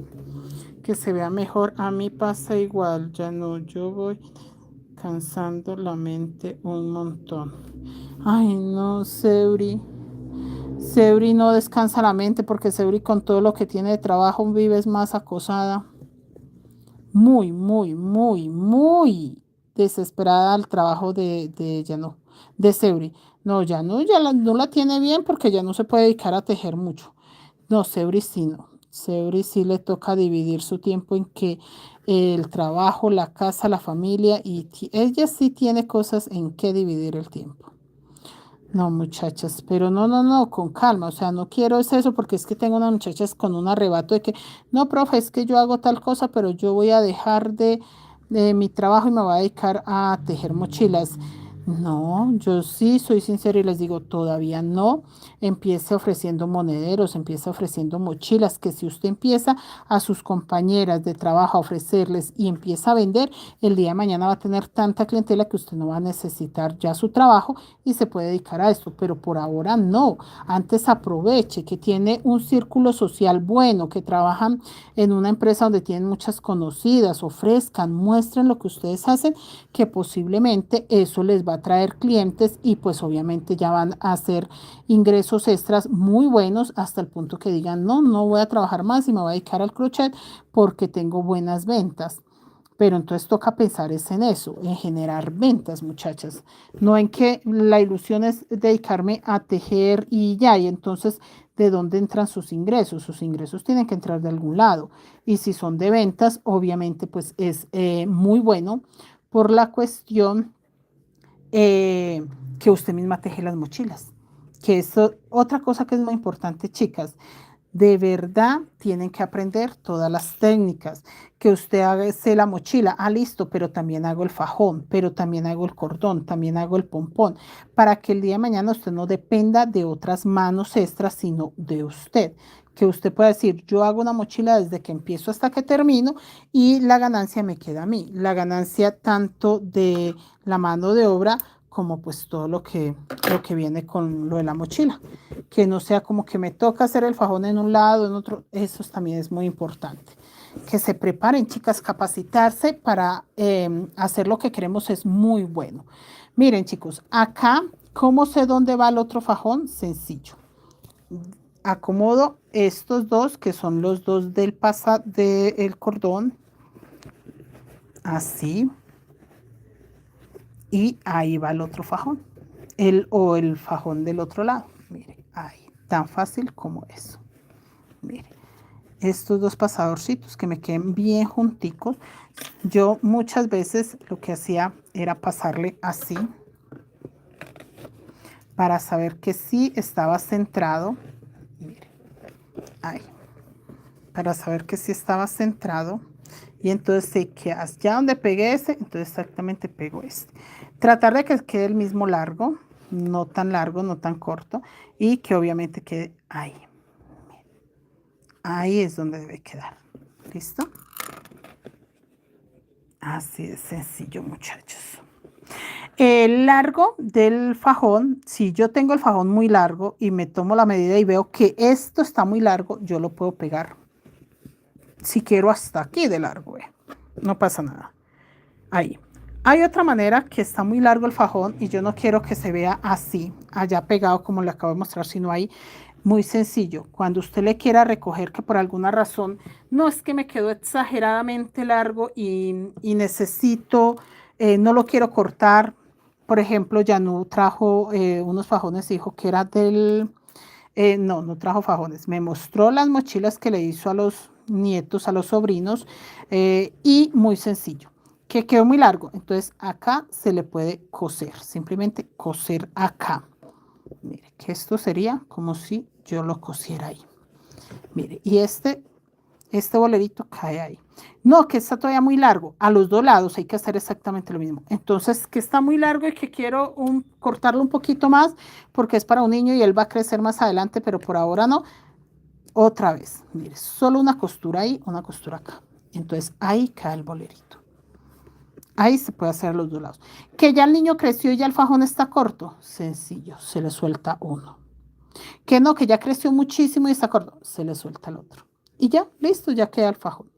que se vea mejor. A mí pasa igual, ya no, yo voy cansando la mente un montón. Ay, no, Seuri. Seuri no descansa la mente porque Seuri con todo lo que tiene de trabajo vives más acosada. Muy, muy, muy, muy desesperada al trabajo de Yanu, de Seuri. No, Yanu no la tiene bien porque ya no se puede dedicar a tejer mucho. No, Seuri sí no. Seuri sí le toca dividir su tiempo en que el trabajo, la casa, la familia y ella sí tiene cosas en que dividir el tiempo. No, muchachas, pero no, no, no, con calma, o sea, no quiero es eso porque es que tengo unas muchachas con un arrebato de que, no, profe, es que yo hago tal cosa, pero yo voy a dejar de mi trabajo y me voy a dedicar a tejer mochilas. No, yo sí soy sincera y les digo, todavía no. Empiece ofreciendo monederos, empiece ofreciendo mochilas, que si usted empieza a sus compañeras de trabajo a ofrecerles y empieza a vender, el día de mañana va a tener tanta clientela que usted no va a necesitar ya su trabajo y se puede dedicar a esto, pero por ahora no. Antes aproveche que tiene un círculo social bueno, que trabajan en una empresa donde tienen muchas conocidas, ofrezcan, muestren lo que ustedes hacen, que posiblemente eso les va a traer clientes y pues obviamente ya van a hacer ingresos extras muy buenos hasta el punto que digan, no, no voy a trabajar más y me voy a dedicar al crochet porque tengo buenas ventas. Pero entonces toca pensar es en eso, en generar ventas, muchachas, no en que la ilusión es dedicarme a tejer y ya, y entonces, ¿de dónde entran sus ingresos? Sus ingresos tienen que entrar de algún lado. Y si son de ventas, obviamente, pues es muy bueno por la cuestión que usted misma teje las mochilas. Que eso, otra cosa que es muy importante, chicas, de verdad tienen que aprender todas las técnicas. Que usted haga la mochila, ah, listo, pero también hago el fajón, pero también hago el cordón, también hago el pompón, para que el día de mañana usted no dependa de otras manos extras, sino de usted. Que usted pueda decir, yo hago una mochila desde que empiezo hasta que termino y la ganancia me queda a mí. La ganancia tanto de la mano de obra como pues todo lo que viene con lo de la mochila. Que no sea como que me toca hacer el fajón en un lado, en otro. Eso también es muy importante. Que se preparen, chicas, capacitarse para hacer lo que queremos es muy bueno. Miren, chicos, acá, ¿cómo sé dónde va el otro fajón? Sencillo. Acomodo estos dos, que son los dos del del cordón, así, y ahí va el otro fajón, el fajón del otro lado. Mire, ahí, tan fácil como eso. Mire, estos dos pasadorcitos que me queden bien junticos. Yo muchas veces lo que hacía era pasarle así para saber que sí estaba centrado. Mire, ahí, para saber que sí estaba centrado. Y entonces sé que ya donde pegué ese, entonces exactamente pego este. Tratar de que quede el mismo largo, no tan largo, no tan corto, y que obviamente quede ahí. Ahí es donde debe quedar. ¿Listo? Así de sencillo, muchachos. El largo del fajón, si yo tengo el fajón muy largo y me tomo la medida y veo que esto está muy largo, yo lo puedo pegar. Si quiero hasta aquí de largo, no pasa nada. Ahí. Hay otra manera que está muy largo el fajón y yo no quiero que se vea así, allá pegado como le acabo de mostrar, sino ahí. Muy sencillo. Cuando usted le quiera recoger que por alguna razón no es que me quedó exageradamente largo y necesito, no lo quiero cortar. Por ejemplo, Yanu trajo unos fajones, dijo que era no trajo fajones. Me mostró las mochilas que le hizo a los nietos, a los sobrinos, y muy sencillo, que quedó muy largo. Entonces acá se le puede coser, simplemente coser acá. Mire, que esto sería como si yo lo cosiera ahí. Mire, y este bolerito cae ahí. No, que está todavía muy largo. A los dos lados hay que hacer exactamente lo mismo. Entonces, que está muy largo y que quiero cortarlo un poquito más porque es para un niño y él va a crecer más adelante, pero por ahora no. Otra vez, mire, solo una costura ahí, una costura acá. Entonces, ahí cae el bolerito. Ahí se puede hacer a los dos lados. Que ya el niño creció y ya el fajón está corto. Sencillo, se le suelta uno. Que no, que ya creció muchísimo y está corto. Se le suelta el otro. Y ya, listo, ya queda el fajón.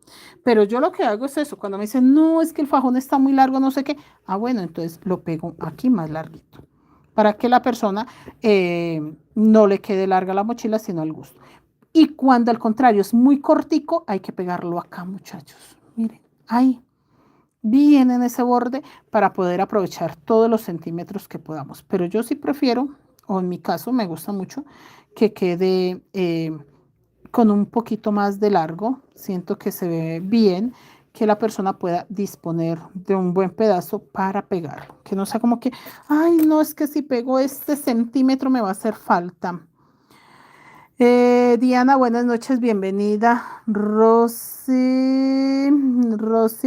Pero yo lo que hago es eso. Cuando me dicen, no, es que el fajón está muy largo, no sé qué. Ah, bueno, entonces lo pego aquí más larguito. Para que la persona no le quede larga la mochila, sino al gusto. Y cuando al contrario es muy cortico, hay que pegarlo acá, muchachos. Miren, ahí bien en ese borde para poder aprovechar todos los centímetros que podamos. Pero yo sí prefiero, o en mi caso me gusta mucho, que quede con un poquito más de largo. Siento que se ve bien, que la persona pueda disponer de un buen pedazo para pegarlo. Que no sea como que, ay, no, es que si pego este centímetro me va a hacer falta. Diana, buenas noches, bienvenida. Rosy,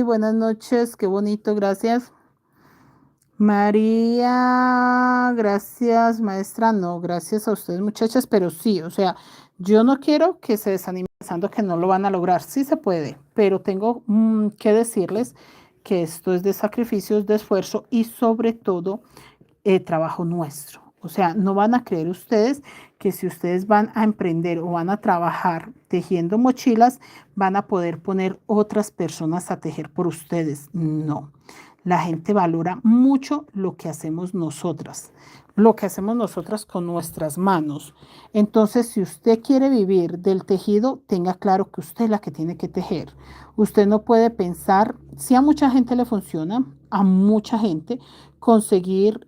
buenas noches, qué bonito, gracias. María, gracias, maestra. No, gracias a ustedes, muchachas, pero sí, o sea, yo no quiero que se desanimen pensando que no lo van a lograr. Sí se puede, pero tengo que decirles que esto es de sacrificios, de esfuerzo y sobre todo trabajo nuestro. O sea, no van a creer ustedes que si ustedes van a emprender o van a trabajar tejiendo mochilas, van a poder poner otras personas a tejer por ustedes. No. La gente valora mucho lo que hacemos nosotras, lo que hacemos nosotras con nuestras manos. Entonces, si usted quiere vivir del tejido, tenga claro que usted es la que tiene que tejer. Usted no puede pensar, si a mucha gente le funciona, a mucha gente, conseguir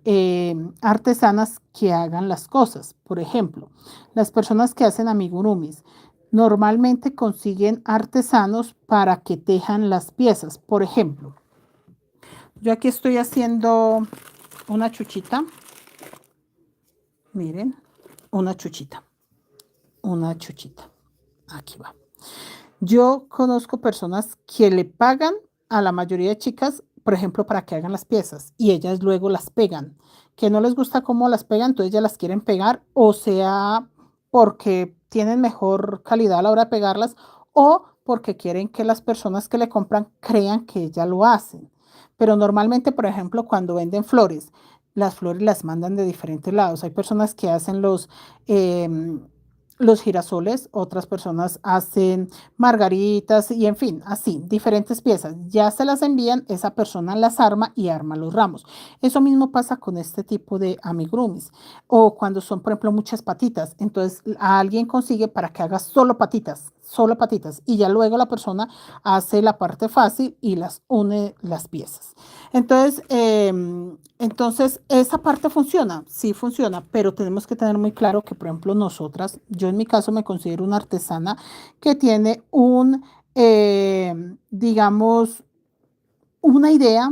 artesanas que hagan las cosas. Por ejemplo, las personas que hacen amigurumis normalmente consiguen artesanos para que tejan las piezas. Por ejemplo, yo aquí estoy haciendo una chuchita. Miren, una chuchita. Una chuchita. Aquí va. Yo conozco personas que le pagan a la mayoría de chicas, por ejemplo, para que hagan las piezas y ellas luego las pegan. Que no les gusta cómo las pegan, entonces ellas las quieren pegar, o sea, porque tienen mejor calidad a la hora de pegarlas o porque quieren que las personas que le compran crean que ellas lo hacen. Pero normalmente, por ejemplo, cuando venden flores, las flores las mandan de diferentes lados. Hay personas que hacen los girasoles, otras personas hacen margaritas y en fin, así, diferentes piezas. Ya se las envían, esa persona las arma y arma los ramos. Eso mismo pasa con este tipo de amigurumis. O cuando son, por ejemplo, muchas patitas. Entonces, a alguien consigue para que haga solo patitas. Y ya luego la persona hace la parte fácil y las une las piezas. Entonces, esa parte funciona, sí funciona, pero tenemos que tener muy claro que, por ejemplo, nosotras, yo en mi caso me considero una artesana que tiene digamos, una idea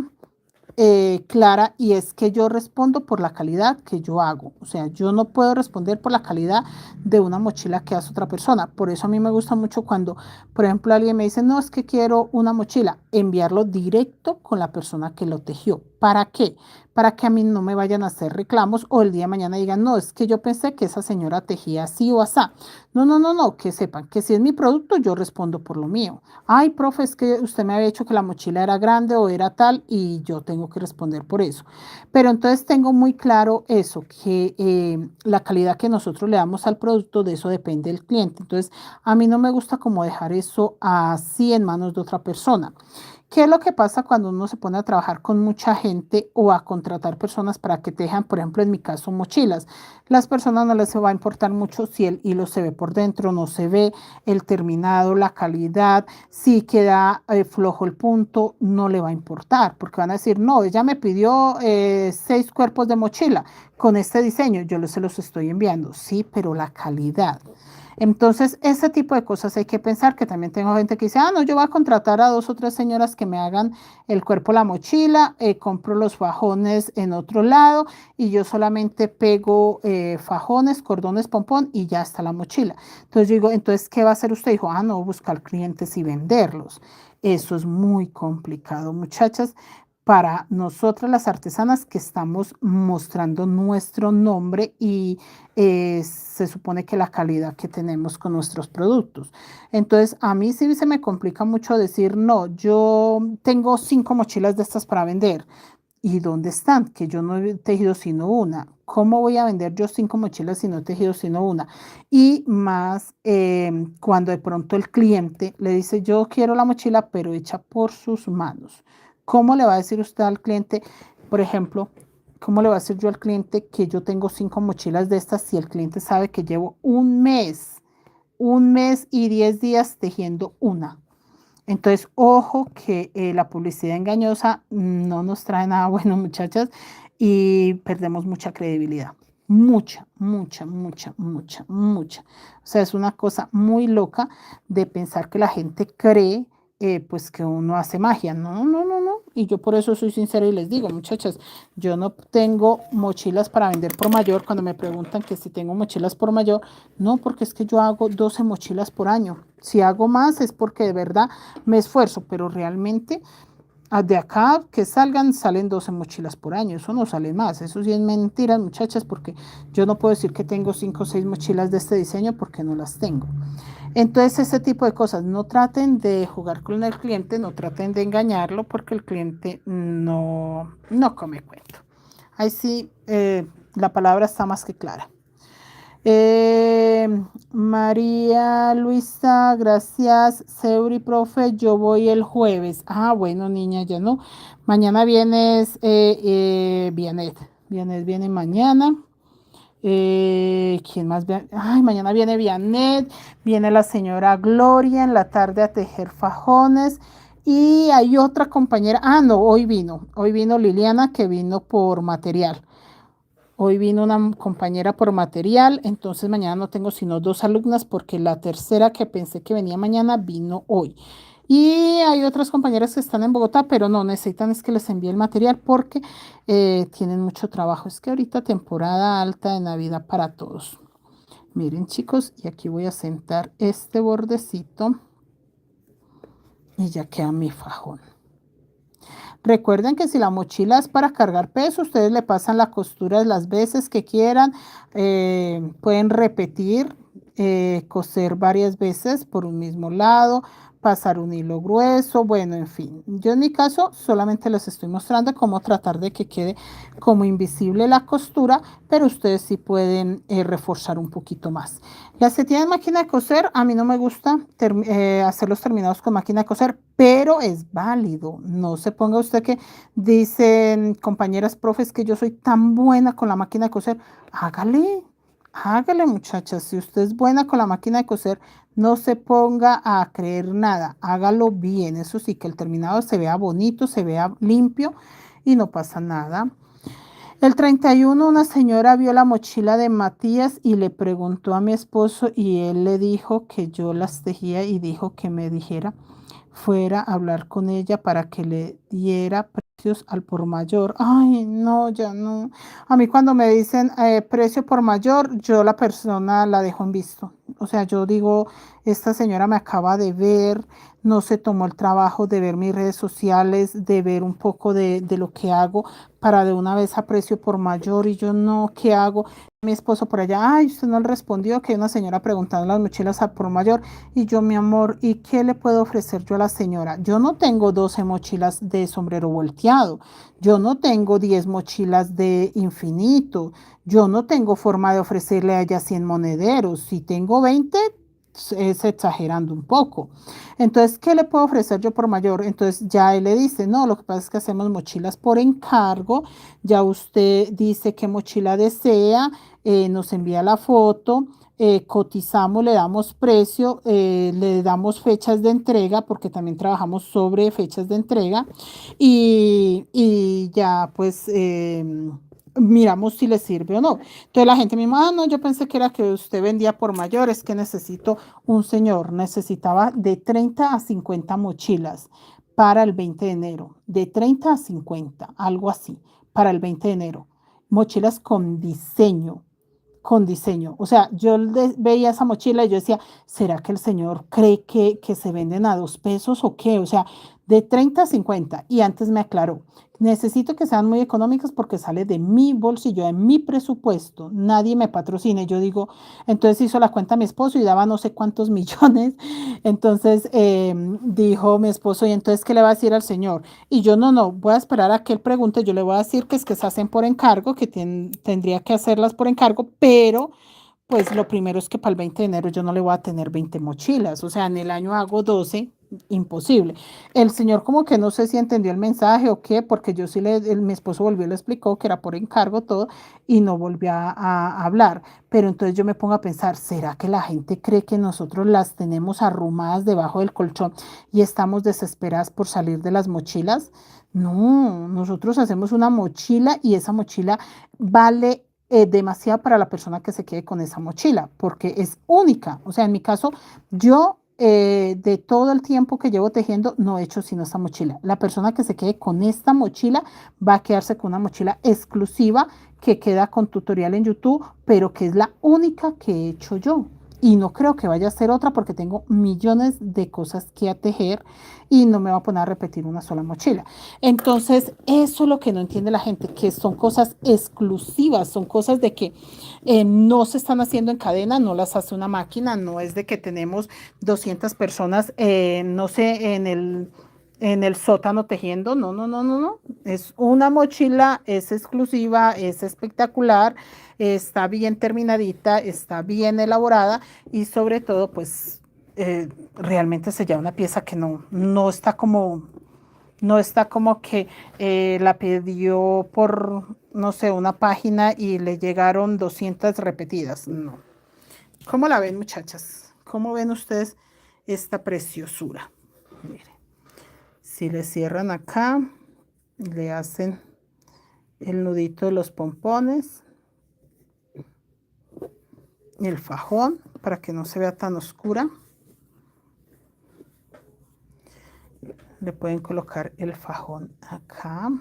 clara, y es que yo respondo por la calidad que yo hago. O sea, yo no puedo responder por la calidad de una mochila que hace otra persona. Por eso a mí me gusta mucho cuando, por ejemplo, alguien me dice, no, es que quiero una mochila, enviarlo directo con la persona que lo tejió. ¿Para qué? Para que a mí no me vayan a hacer reclamos o el día de mañana digan, no, es que yo pensé que esa señora tejía así o asá. No, no, no, no, que sepan que si es mi producto, yo respondo por lo mío. Ay, profe, es que usted me había dicho que la mochila era grande o era tal y yo tengo que responder por eso. Pero entonces tengo muy claro eso, que la calidad que nosotros le damos al producto, de eso depende el cliente. Entonces, a mí no me gusta como dejar eso así en manos de otra persona. ¿Qué es lo que pasa cuando uno se pone a trabajar con mucha gente o a contratar personas para que tejan, por ejemplo, en mi caso, mochilas? Las personas no les va a importar mucho si el hilo se ve por dentro, no se ve, el terminado, la calidad, si queda flojo el punto, no le va a importar, porque van a decir, no, ella me pidió 6 cuerpos de mochila con este diseño, yo se los estoy enviando, sí, pero la calidad. Entonces, ese tipo de cosas hay que pensar, que también tengo gente que dice, no, yo voy a contratar a 2 o 3 señoras que me hagan el cuerpo, la mochila, compro los fajones en otro lado y yo solamente pego fajones, cordones, pompón y ya está la mochila. Entonces yo digo, entonces, ¿qué va a hacer usted? Dijo, no, buscar clientes y venderlos. Eso es muy complicado, muchachas. Para nosotras las artesanas que estamos mostrando nuestro nombre y se supone que la calidad que tenemos con nuestros productos. Entonces, a mí sí se me complica mucho decir, no, yo tengo 5 mochilas de estas para vender. ¿Y dónde están? Que yo no he tejido sino una. ¿Cómo voy a vender yo 5 mochilas si no he tejido sino una? Y más cuando de pronto el cliente le dice, yo quiero la mochila, pero hecha por sus manos. ¿Cómo le va a decir usted al cliente, por ejemplo, cómo le va a decir yo al cliente que yo tengo 5 mochilas de estas si el cliente sabe que llevo un mes y 10 días tejiendo una? Entonces, ojo que la publicidad engañosa no nos trae nada bueno, muchachas, y perdemos mucha credibilidad. Mucha, mucha, mucha, mucha, mucha. O sea, es una cosa muy loca de pensar que la gente cree pues que uno hace magia. No, no, no, no. Y yo por eso soy sincera y les digo, muchachas, yo no tengo mochilas para vender por mayor. Cuando me preguntan que si tengo mochilas por mayor, no, porque es que yo hago 12 mochilas por año. Si hago más es porque de verdad me esfuerzo, pero realmente de acá que salen 12 mochilas por año, eso no sale más, eso sí es mentira, muchachas, porque yo no puedo decir que tengo 5 o 6 mochilas de este diseño porque no las tengo. Entonces, ese tipo de cosas, no traten de jugar con el cliente, no traten de engañarlo porque el cliente no come cuento. Ahí sí, la palabra está más que clara. Eh, María Luisa, gracias. Seuri, profe, yo voy el jueves. Bueno, niña, ya no. Mañana vienes, Vianet. Vianet viene mañana. ¿Quién más viene? Mañana viene Vianet, viene la señora Gloria en la tarde a tejer fajones. Y hay otra compañera. No, hoy vino Liliana que vino por material. Hoy vino una compañera por material, entonces mañana no tengo sino 2 alumnas porque la tercera que pensé que venía mañana vino hoy. Y hay otras compañeras que están en Bogotá, pero no necesitan es que les envíe el material porque tienen mucho trabajo. Es que ahorita temporada alta de Navidad para todos. Miren, chicos, y aquí voy a sentar este bordecito y ya queda mi fajón. Recuerden que si la mochila es para cargar peso, ustedes le pasan la costura las veces que quieran. Pueden repetir, coser varias veces por un mismo lado pasar un hilo grueso, bueno, en fin. Yo en mi caso solamente les estoy mostrando cómo tratar de que quede como invisible la costura, pero ustedes sí pueden reforzar un poquito más. Las que tienen máquina de coser, a mí no me gusta hacer los terminados con máquina de coser, pero es válido. No se ponga usted que dicen compañeras profes que yo soy tan buena con la máquina de coser. Hágale, hágale muchachas. Si usted es buena con la máquina de coser, no se ponga a creer nada. Hágalo bien. Eso sí, que el terminado se vea bonito, se vea limpio y no pasa nada. El 31, una señora vio la mochila de Matías y le preguntó a mi esposo y él le dijo que yo las tejía y dijo que me dijera fuera a hablar con ella para que le diera precios al por mayor. Ay, no, ya no. A mí cuando me dicen precio por mayor, yo la persona la dejo en visto. O sea, yo digo, esta señora me acaba de ver, no se tomó el trabajo de ver mis redes sociales, de ver un poco de lo que hago para de una vez a precio por mayor y yo no, ¿qué hago? Mi esposo por allá, ay, usted no le respondió que hay una señora preguntando las mochilas a por mayor y yo, mi amor, ¿y qué le puedo ofrecer yo a la señora? Yo no tengo 12 mochilas de sombrero volteado, yo no tengo 10 mochilas de infinito, yo no tengo forma de ofrecerle a ella 100 monederos, si tengo 20 es exagerando un poco. Entonces, ¿qué le puedo ofrecer yo por mayor? Entonces ya él le dice, no, lo que pasa es que hacemos mochilas por encargo, ya usted dice qué mochila desea, nos envía la foto, cotizamos, le damos precio, le damos fechas de entrega, porque también trabajamos sobre fechas de entrega, y ya pues miramos si le sirve o no. Entonces la gente me dijo, ah, no, yo pensé que era que usted vendía por mayor, es que necesito un señor, necesitaba de 30 a 50 mochilas para el 20 de enero, de 30 a 50, algo así, para el 20 de enero. Mochilas con diseño, con diseño. O sea, yo veía esa mochila y yo decía, ¿será que el señor cree que se venden a 2 pesos o qué? O sea, de 30 a 50. Y antes me aclaró, necesito que sean muy económicas porque sale de mi bolsillo, de mi presupuesto. Nadie me patrocina. Yo digo, entonces hizo la cuenta mi esposo y daba no sé cuántos millones. Entonces dijo mi esposo, ¿y entonces qué le va a decir al señor? Y yo no, voy a esperar a que él pregunte, yo le voy a decir que es que se hacen por encargo, que tendría que hacerlas por encargo, pero pues lo primero es que para el 20 de enero yo no le voy a tener 20 mochilas, o sea, en el año hago 12, imposible. El señor como que no sé si entendió el mensaje o qué, porque yo sí mi esposo volvió y le explicó que era por encargo todo y no volvió a hablar. Pero entonces yo me pongo a pensar, ¿será que la gente cree que nosotros las tenemos arrumadas debajo del colchón y estamos desesperadas por salir de las mochilas? No, nosotros hacemos una mochila y esa mochila vale demasiado para la persona que se quede con esa mochila, porque es única. O sea, en mi caso, yo de todo el tiempo que llevo tejiendo, no he hecho sino esta mochila. La persona que se quede con esta mochila va a quedarse con una mochila exclusiva que queda con tutorial en YouTube, pero que es la única que he hecho yo. Y no creo que vaya a ser otra porque tengo millones de cosas que tejer y no me va a poner a repetir una sola mochila. Entonces, eso es lo que no entiende la gente, que son cosas exclusivas, son cosas de que no se están haciendo en cadena, no las hace una máquina, no es de que tenemos 200 personas, no sé, en el sótano tejiendo, no, no, no, no, no. Es una mochila, es exclusiva, es espectacular, está bien terminadita, está bien elaborada y sobre todo, pues, realmente se llama una pieza que no está como no está como que la pidió por, no sé, una página y le llegaron 200 repetidas. No. ¿Cómo la ven, muchachas? ¿Cómo ven ustedes esta preciosura? Miren, si le cierran acá, le hacen el nudito de los pompones, el fajón, para que no se vea tan oscura. Le pueden colocar el fajón acá.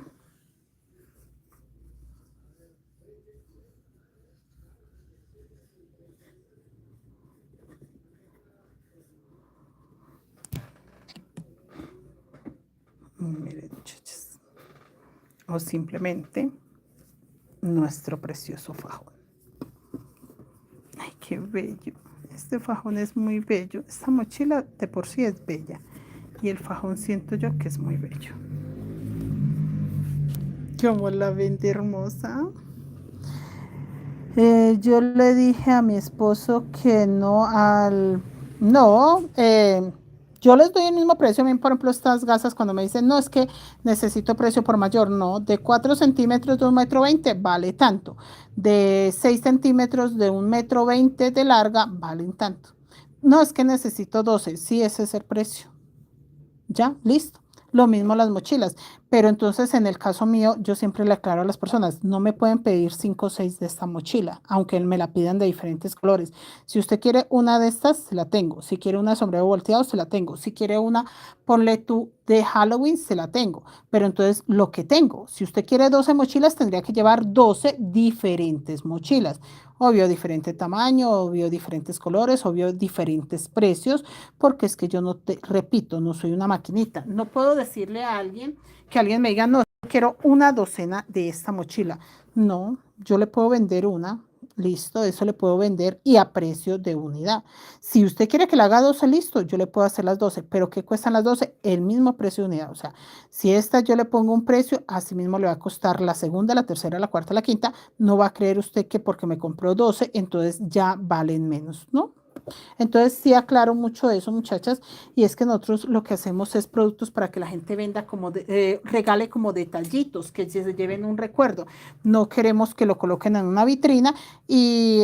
Miren, muchachos. O simplemente nuestro precioso fajón. Ay, qué bello. Este fajón es muy bello. Esta mochila de por sí es bella. Y el fajón siento yo que es muy bello. ¿Cómo la ven de hermosa? Yo le dije a mi esposo que no al... No, yo les doy el mismo precio. A mí, por ejemplo, estas gasas cuando me dicen, no, es que necesito precio por mayor. No, de 4 centímetros de 1,20 m vale tanto. De 6 centímetros de 1,20 m de larga valen tanto. No, es que necesito 12. Sí, ese es el precio. Ya, listo. Lo mismo las mochilas. Pero entonces en el caso mío, yo siempre le aclaro a las personas, no me pueden pedir 5 o 6 de esta mochila, aunque me la pidan de diferentes colores. Si usted quiere una de estas, se la tengo. Si quiere una sombrero volteado, se la tengo. Si quiere una, ponle tú de Halloween, se la tengo. Pero entonces lo que tengo, si usted quiere 12 mochilas, tendría que llevar 12 diferentes mochilas. Obvio, diferente tamaño, obvio, diferentes colores, obvio, diferentes precios, porque es que yo no te, repito, no soy una maquinita. No puedo decirle a alguien que alguien me diga, no, quiero una docena de esta mochila. No, yo le puedo vender una, listo, eso le puedo vender y a precio de unidad. Si usted quiere que le haga 12, listo, yo le puedo hacer las 12, pero ¿qué cuestan las 12? El mismo precio de unidad. O sea, si esta yo le pongo un precio, así mismo le va a costar la segunda, la tercera, la cuarta, la quinta. No va a creer usted que porque me compró 12, entonces ya valen menos, ¿no? Entonces sí aclaro mucho eso, muchachas, y es que nosotros lo que hacemos es productos para que la gente venda como, regale como detallitos, que se lleven un recuerdo. No queremos que lo coloquen en una vitrina y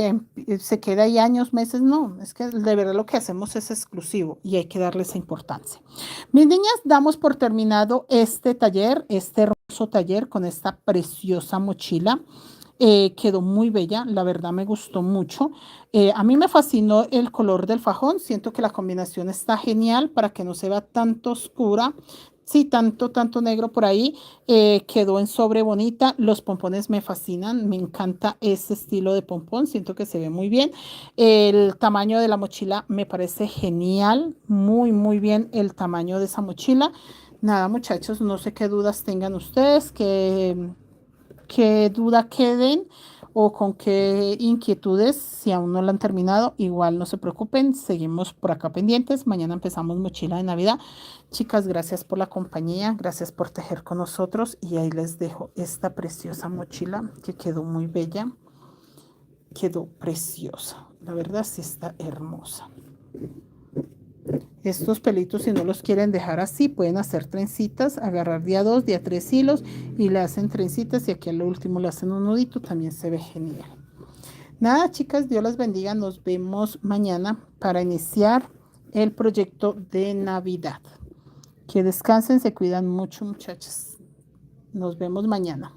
se quede ahí años, meses, no, es que de verdad lo que hacemos es exclusivo y hay que darle esa importancia. Mis niñas, damos por terminado este taller, este hermoso taller con esta preciosa mochila. Quedó muy bella, la verdad me gustó mucho. A mí me fascinó el color del fajón, siento que la combinación está genial para que no se vea tanto oscura. Sí, tanto negro por ahí. Quedó en sobre bonita. Los pompones me fascinan, me encanta ese estilo de pompón, siento que se ve muy bien. El tamaño de la mochila me parece genial, muy bien el tamaño de esa mochila. Nada, muchachos, no sé qué dudas tengan ustedes, qué duda queden o con qué inquietudes, si aún no la han terminado, igual no se preocupen, seguimos por acá pendientes. Mañana empezamos mochila de Navidad. Chicas, gracias por la compañía, gracias por tejer con nosotros y ahí les dejo esta preciosa mochila que quedó muy bella, quedó preciosa. La verdad sí está hermosa. Estos pelitos, si no los quieren dejar así, pueden hacer trencitas, agarrar día 2, día 3 hilos y le hacen trencitas y aquí al último le hacen un nudito, también se ve genial. Nada, chicas, Dios las bendiga. Nos vemos mañana para iniciar el proyecto de Navidad. Que descansen, se cuidan mucho, muchachas. Nos vemos mañana.